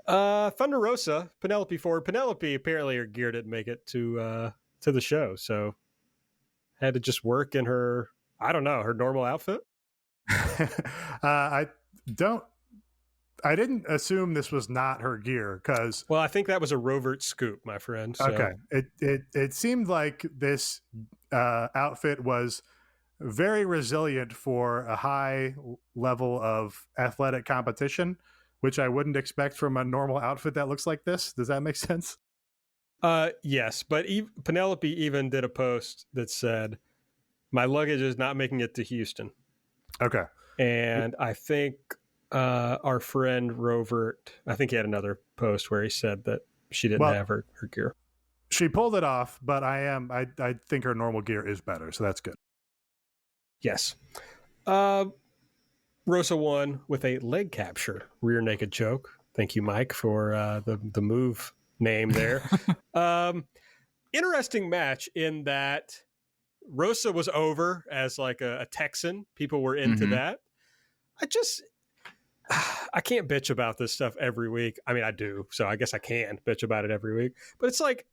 Thunder Rosa, Penelope Ford. Penelope apparently her gear didn't make it to the show, so had to just work in her, I don't know, her normal outfit. I didn't assume this was not her gear because Well, I think that was a Rovert scoop, my friend. So. okay, it seemed like this outfit was very resilient for a high level of athletic competition, which I wouldn't expect from a normal outfit that looks like this. Does that make sense? Yes, but Penelope even did a post that said, "My luggage is not making it to Houston." Okay. And I think our friend Rovert, I think he had another post where he said that she didn't have her gear. She pulled it off, but I think her normal gear is better, so that's good. Yes. Rosa won with a leg capture, rear naked choke. Thank you, Mike, for the move name there. Interesting match in that Rosa was over as like a Texan. People were into that. I can't bitch about this stuff every week. I mean, I do, so I guess I can bitch about it every week. But it's like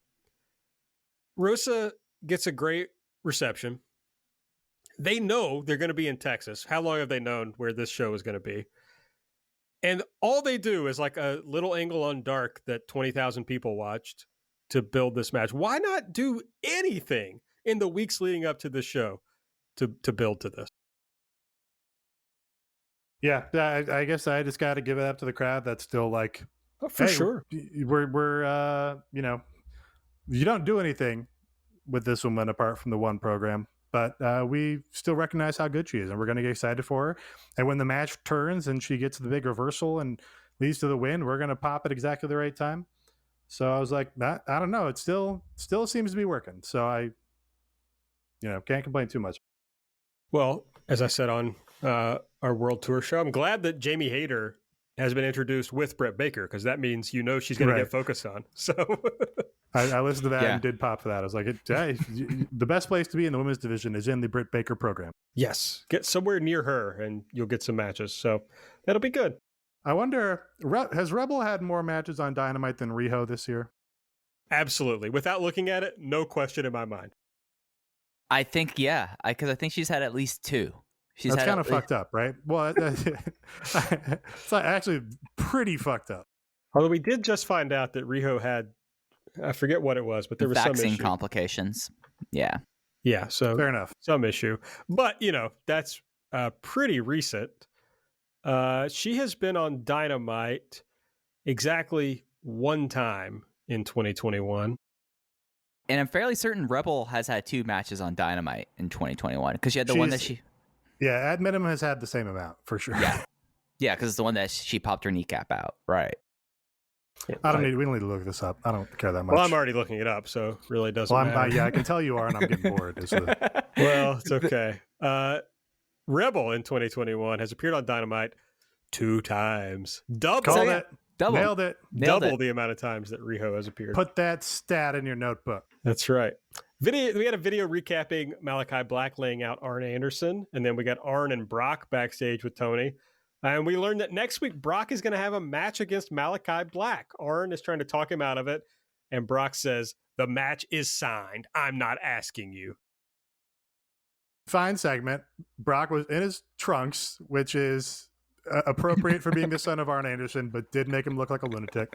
Rosa gets a great reception. They know they're going to be in Texas. How long have they known where this show is going to be? And all they do is like a little angle on Dark that 20,000 people watched to build this match. Why not do anything in the weeks leading up to this show to build to this? Yeah, I guess I just got to give it up to the crowd. That's still like, For sure. We're you don't do anything with this woman apart from the one program, but we still recognize how good she is, and we're going to get excited for her. And when the match turns and she gets the big reversal and leads to the win, we're going to pop at exactly the right time. So I was like, I don't know. It still seems to be working. So I, can't complain too much. Well, as I said on our World Tour show, I'm glad that Jamie Hayter has been introduced with Britt Baker, because that means she's going to get focused on. So I listened to that and did pop for that. I was like, the best place to be in the women's division is in the Britt Baker program. Yes, get somewhere near her and you'll get some matches. So that'll be good. I wonder, has Rebel had more matches on Dynamite than Riho this year? Absolutely. Without looking at it, no question in my mind. I think, because I think she's had at least 2. That's kind of fucked up, right? Well, it's actually pretty fucked up. Although we did just find out that Riho had, I forget what it was, but there was some issue. Complications. Yeah. Yeah, so fair enough. Some issue. But, that's pretty recent. She has been on Dynamite exactly one time in 2021. And I'm fairly certain Rebel has had 2 matches on Dynamite in 2021, because she had the one that she... Yeah, at minimum has had the same amount, for sure. Yeah, because it's the one that she popped her kneecap out. Right. We don't need to look this up. I don't care that much. Well, I'm already looking it up, so it really doesn't matter. I can tell you are, and I'm getting bored. Well, it's okay. Rebel in 2021 has appeared on Dynamite 2 times. Nailed it. Double the amount of times that Riho has appeared. Put that stat in your notebook. That's right. We had a video recapping Malachi Black laying out Arn Anderson, and then we got Arn and Brock backstage with Tony. And we learned that next week Brock is going to have a match against Malachi Black. Arn is trying to talk him out of it, and Brock says, "The match is signed. I'm not asking you." Fine segment. Brock was in his trunks, which is appropriate for being the son of Arn Anderson, but did make him look like a lunatic.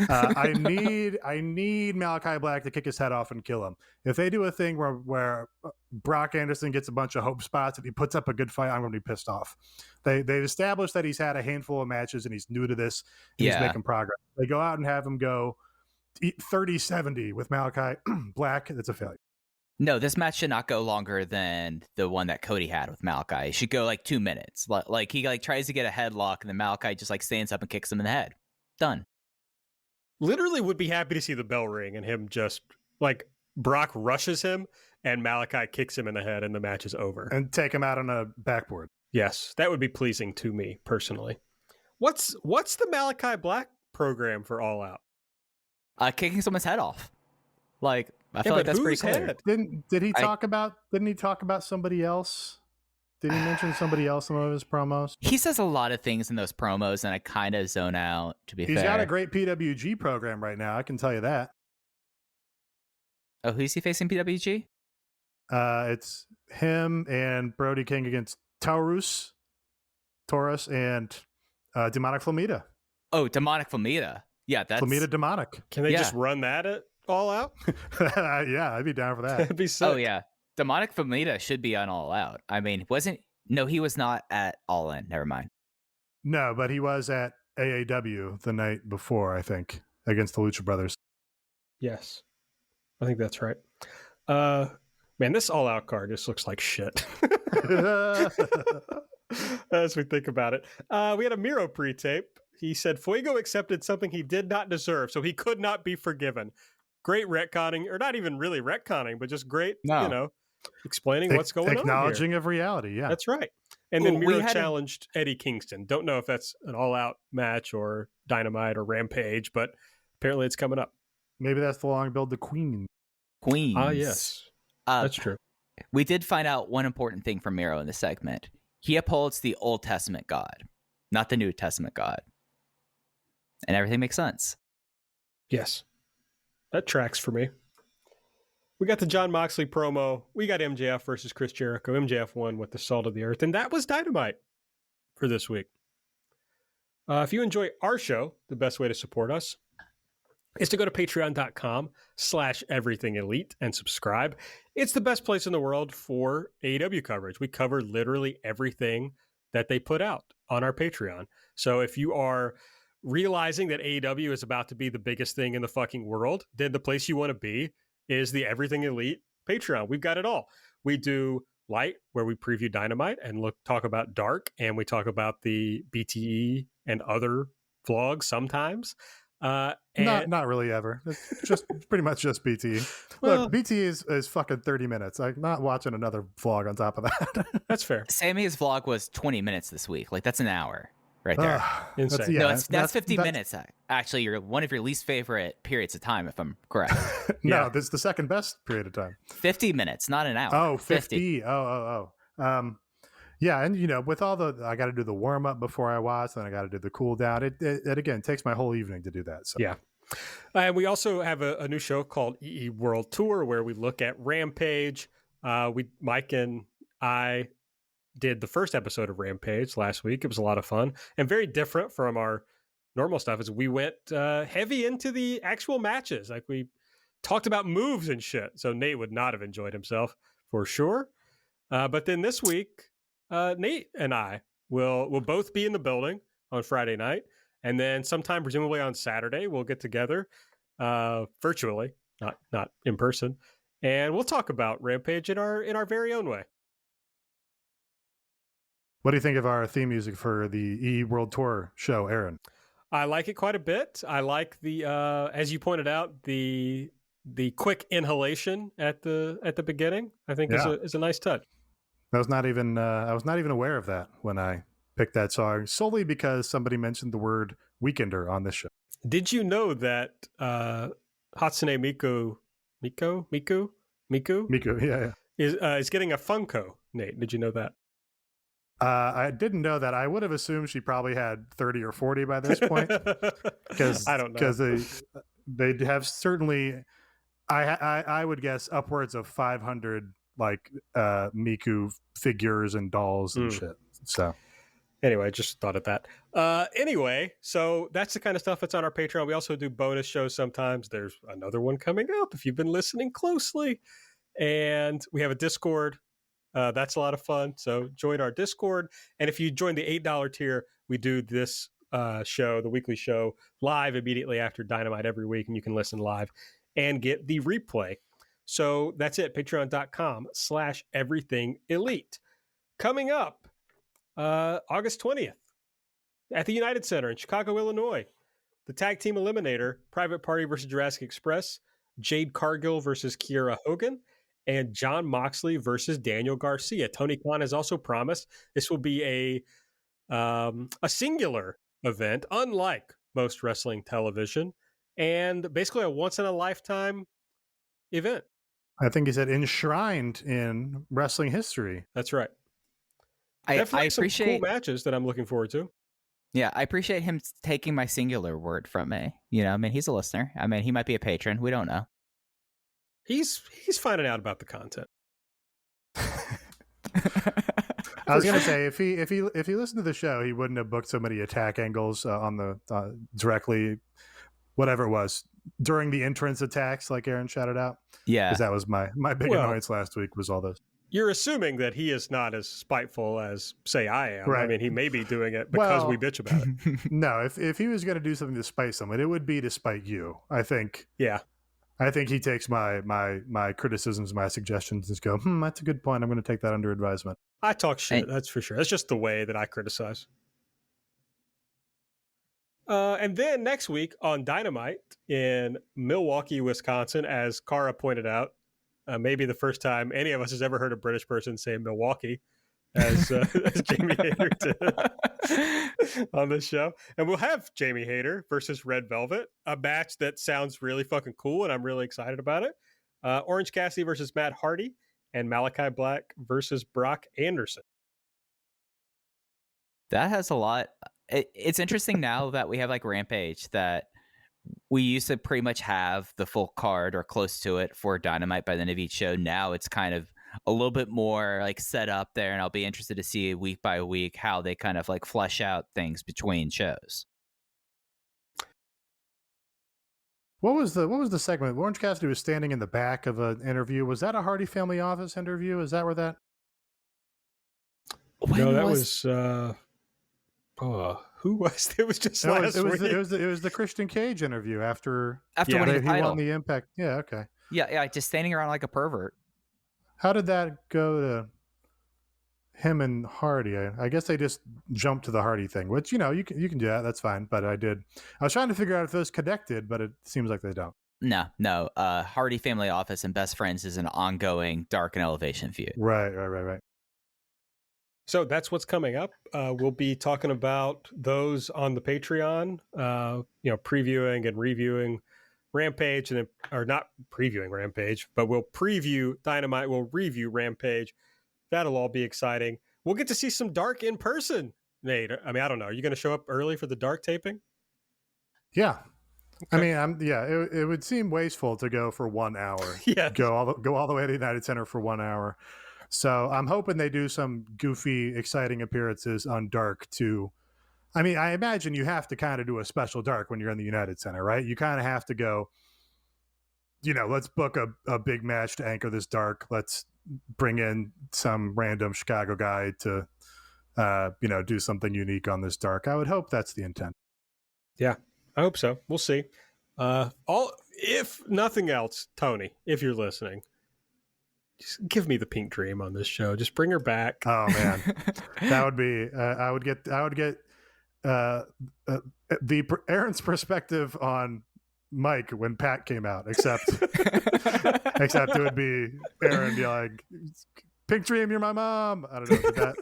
I need Malachi Black to kick his head off and kill him. If they do a thing where Brock Anderson gets a bunch of hope spots and he puts up a good fight, I'm going to be pissed off. They've established that he's had a handful of matches and he's new to this. And he's making progress. They go out and have him go 30-70 with Malachi Black. That's a failure. No, this match should not go longer than the one that Cody had with Malachi. It should go like 2 minutes. Like he tries to get a headlock, and then Malachi just stands up and kicks him in the head. Done. Literally would be happy to see the bell ring and him just Brock rushes him and Malachi kicks him in the head and the match is over. And take him out on a backboard. Yes, that would be pleasing to me personally. What's the Malachi Black program for All Out? Kicking someone's head off. Like, I feel but like that's pretty whose clear. head? Didn't he talk about somebody else? Did he mention somebody else in one of his promos? He says a lot of things in those promos, and I kind of zone out, to be fair. He's got a great PWG program right now, I can tell you that. Oh, who's he facing, PWG? It's him and Brody King against Taurus, and Demonic Flamita. Oh, Demonic Flamita. Yeah, that's... Flamita Demonic. Can they just run that at All Out? Yeah, I'd be down for that. That'd be sick. Oh, yeah. Demonic Flamita should be on All Out. I mean, No, he was not at All In. Never mind. No, but he was at AAW the night before, I think, against the Lucha Brothers. Yes. I think that's right. Man, this All Out card just looks like shit. As we think about it. We had a Miro pre-tape. He said Fuego accepted something he did not deserve, so he could not be forgiven. Great retconning, or not even really retconning, but just great, explaining what's going on. Acknowledging of reality, yeah. That's right. And then Miro challenged Eddie Kingston. Don't know if that's an all-out match or Dynamite or Rampage, but apparently it's coming up. Maybe that's the long build to Queens. Ah, yes. That's true. We did find out one important thing from Miro in this segment. He upholds the Old Testament God, not the New Testament God. And everything makes sense. Yes. That tracks for me. We got the Jon Moxley promo. We got MJF versus Chris Jericho. MJF won with the salt of the earth. And that was Dynamite for this week. If you enjoy our show, the best way to support us is to go to patreon.com/everythingelite and subscribe. It's the best place in the world for AEW coverage. We cover literally everything that they put out on our Patreon. So if you are realizing that AEW is about to be the biggest thing in the fucking world, then the place you want to be is the Everything Elite Patreon. We've got it all. We do Light, where we preview Dynamite and talk about Dark, and we talk about the BTE and other vlogs sometimes. Not really ever. It's just pretty much just BT. Look, BT is fucking 30 minutes. I'm not watching another vlog on top of that. That's fair. Sammy's vlog was 20 minutes this week. Like, that's an hour right there. Insane. That's 50 minutes. Actually, you're one of your least favorite periods of time, if I'm correct. No, this is the second best period of time. 50 minutes, not an hour. Oh, 50. Oh. Yeah, and with all I got to do the warm up before I watch, then I got to do the cool down. It again takes my whole evening to do that. So. Yeah, and we also have a new show called EE World Tour where we look at Rampage. Mike and I did the first episode of Rampage last week. It was a lot of fun and very different from our normal stuff. As we went heavy into the actual matches, like we talked about moves and shit. So Nate would not have enjoyed himself for sure. But then this week, Nate and I will both be in the building on Friday night, and then sometime presumably on Saturday we'll get together virtually, not in person, and we'll talk about Rampage in our very own way. What do you think of our theme music for the EE World Tour show, Aaron? I like it quite a bit. I like the as you pointed out, the quick inhalation at the beginning. I think is a nice touch. I was not even aware of that when I picked that song, solely because somebody mentioned the word weekender on this show. Did you know that Hatsune Miku, yeah, is getting a Funko? Nate, did you know that? I didn't know that. I would have assumed she probably had 30 or 40 by this point, because I don't know, because they have certainly. I would guess upwards of 500 like Miku figures and dolls and shit. So anyway, just thought of that. Anyway, so that's the kind of stuff that's on our Patreon. We also do bonus shows sometimes. There's another one coming up if you've been listening closely. And we have a Discord. That's a lot of fun. So join our Discord. And if you join the $8 tier, we do this show, the weekly show, live immediately after Dynamite every week. And you can listen live and get the replay. So that's it. Patreon.com/everythingelite. Coming up August 20th at the United Center in Chicago, Illinois. The Tag Team Eliminator, Private Party versus Jurassic Express, Jade Cargill versus Kiera Hogan, and Jon Moxley versus Daniel Garcia. Tony Khan has also promised this will be a singular event, unlike most wrestling television, and basically a once-in-a-lifetime event. I think he said enshrined in wrestling history. That's right. I Definitely some appreciate cool matches that I'm looking forward to. Yeah, I appreciate him taking my singular word from me. You know, I mean, he's a listener. I mean, he might be a patron. We don't know. He's finding out about the content. I was going to say if he listened to the show, he wouldn't have booked so many attack angles on the directly, whatever it was, during the entrance attacks, like Aaron shouted out. Yeah, because that was my big annoyance last week. Was all those. You're assuming that he is not as spiteful as, say, I am. Right. I mean, he may be doing it because we bitch about it. No, if he was going to do something to spite someone, it would be to spite you. I think. Yeah. I think he takes my criticisms, my suggestions, and just go, that's a good point. I'm going to take that under advisement. I talk shit, that's for sure. That's just the way that I criticize. And then next week on Dynamite in Milwaukee, Wisconsin, as Cara pointed out, maybe the first time any of us has ever heard a British person say Milwaukee, as Jamie Hayter did on this show. And we'll have Jamie Hayter versus Red Velvet, a match that sounds really fucking cool, and I'm really excited about it. Orange Cassidy versus Matt Hardy, and Malachi Black versus Brock Anderson. That has a lot. It's interesting now that we have like Rampage, that we used to pretty much have the full card or close to it for Dynamite by the end of each show. Now it's kind of a little bit more like set up there, and I'll be interested to see week by week how they kind of like flesh out things between shows. What was the segment? Orange Cassidy was standing in the back of an interview. Was that a Hardy Family Office interview? Is that where that? No, that was who was it? Was just last week. It was the Christian Cage interview after winning the title. He won the Impact. Yeah, okay. Yeah, just standing around like a pervert. How did that go to him and Hardy? I guess they just jumped to the Hardy thing, which you can do that. That's fine. But I was trying to figure out if it was connected, but it seems like they don't. No. Hardy Family Office and Best Friends is an ongoing Dark and Elevation feud. Right. So that's what's coming up. We'll be talking about those on the Patreon, previewing and reviewing Rampage, or not previewing Rampage, but we'll preview Dynamite, we'll review Rampage. That'll all be exciting. We'll get to see some Dark in person, Nate. I mean, I don't know. Are you going to show up early for the Dark taping? Yeah. Okay. I mean, it would seem wasteful to go for 1 hour. Yeah. Go all the way to United Center for 1 hour. So I'm hoping they do some goofy, exciting appearances on Dark too. I mean, I imagine you have to kind of do a special Dark when you're in the United Center, right? You kind of have to go, let's book a big match to anchor this Dark. Let's bring in some random Chicago guy to, do something unique on this Dark. I would hope that's the intent. Yeah, I hope so. We'll see. If nothing else, Tony, if you're listening, just give me the Pink Dream on this show. Just bring her back. Oh man, that would be. I would get Aaron's perspective on Mike when Pat came out, except it would be Aaron yelling, "Pink Dream, you're my mom." I don't know.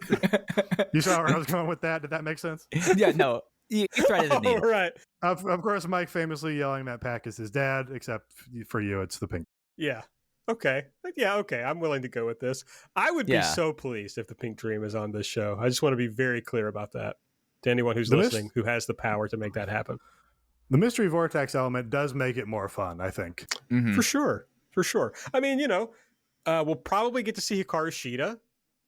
You saw where I was going with that? Did that make sense? Yeah, no. You threaded the needle. Right. Of course, Mike famously yelling that Pat is his dad, except for you, it's the Pink. Yeah. Okay. Yeah, okay. I'm willing to go with this. I would be so pleased if the Pink Dream is on this show. I just want to be very clear about that to anyone who's listening who has the power to make that happen. The Mystery Vortex element does make it more fun, I think. Mm-hmm. For sure. I mean, we'll probably get to see Hikaru Shida,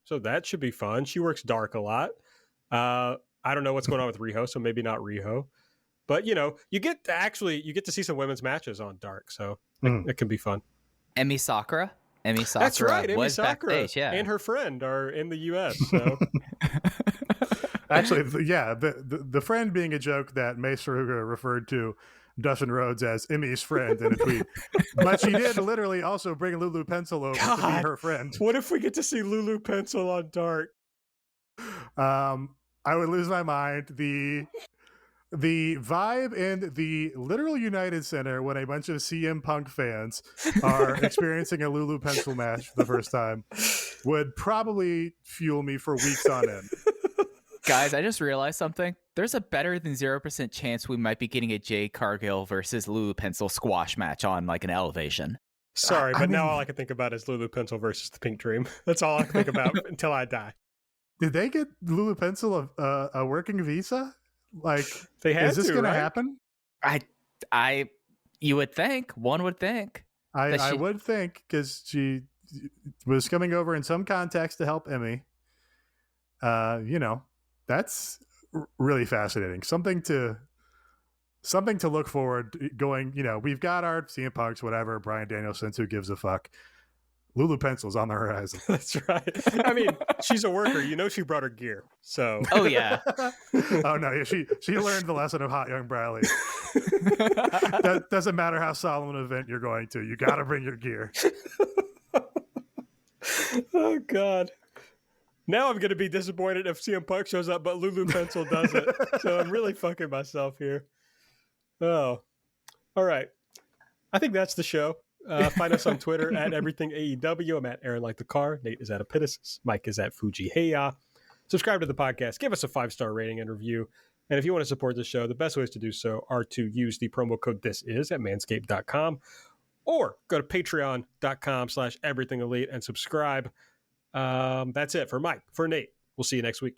so that should be fun. She works Dark a lot. I don't know what's going on with Riho, so maybe not Riho. But, you get to see some women's matches on Dark, so it can be fun. Emi Sakura. That's right. Emi Sakura backstage, yeah. and her friend are in the U.S. So. Actually, yeah, the friend being a joke that May Saruga referred to Dustin Rhodes as Emi's friend in a tweet. But she did literally also bring Lulu Pencil over to be her friend. What if we get to see Lulu Pencil on Dark? I would lose my mind. the vibe in the literal United Center when a bunch of CM Punk fans are experiencing a Lulu Pencil match for the first time would probably fuel me for weeks on end. Guys, I just realized something. There's a better than 0% chance we might be getting a Jay Cargill versus Lulu Pencil squash match on like an Elevation. Sorry, I but mean, now all I can think about is Lulu Pencil versus the Pink Dream. That's all I can think about until I die. Did they get Lulu Pencil a working visa? Like, They had is this to, going right? to happen? You would think, one would think. I would think, because she was coming over in some context to help Emmy. That's really fascinating. Something to look forward to going. We've got our CM Punks, whatever, Bryan Danielsons, who gives a fuck. Lulu Pencil's on the horizon. That's right. I mean, she's a worker. She brought her gear. So. Oh, yeah. Oh, no. Yeah, she learned the lesson of Hot Young Briley. That doesn't matter how solemn an event you're going to. You got to bring your gear. Oh, God. Now I'm going to be disappointed if CM Punk shows up, but Lulu Pencil doesn't. So I'm really fucking myself here. Oh. All right. I think that's the show. Find us on Twitter at Everything AEW. I'm at Aaron Like the Car. Nate is at Epitasis. Mike is at Fuji Heya. Subscribe to the podcast. Give us a 5-star rating and review. And if you want to support the show, the best ways to do so are to use the promo code THISIS at manscaped.com or go to patreon.com/everythingelite and subscribe. That's it for Mike. For Nate. We'll see you next week.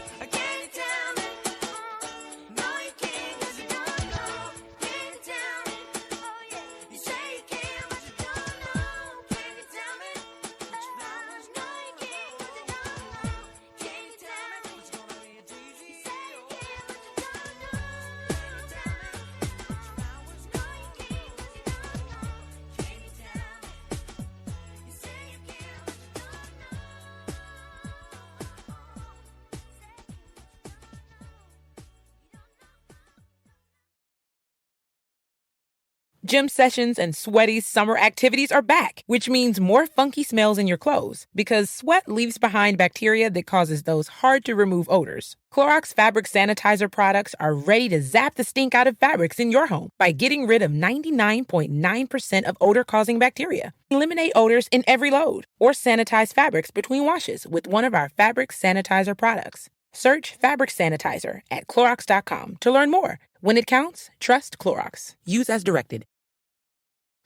Gym sessions and sweaty summer activities are back, which means more funky smells in your clothes because sweat leaves behind bacteria that causes those hard-to-remove odors. Clorox fabric sanitizer products are ready to zap the stink out of fabrics in your home by getting rid of 99.9% of odor-causing bacteria. Eliminate odors in every load or sanitize fabrics between washes with one of our fabric sanitizer products. Search fabric sanitizer at Clorox.com to learn more. When it counts, trust Clorox. Use as directed.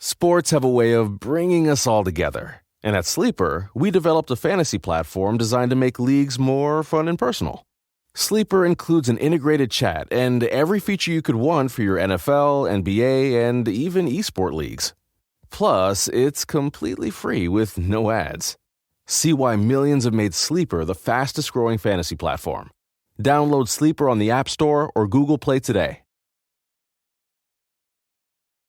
Sports have a way of bringing us all together. And at Sleeper, we developed a fantasy platform designed to make leagues more fun and personal. Sleeper includes an integrated chat and every feature you could want for your NFL, NBA, and even esport leagues. Plus, it's completely free with no ads. See why millions have made Sleeper the fastest-growing fantasy platform. Download Sleeper on the App Store or Google Play today.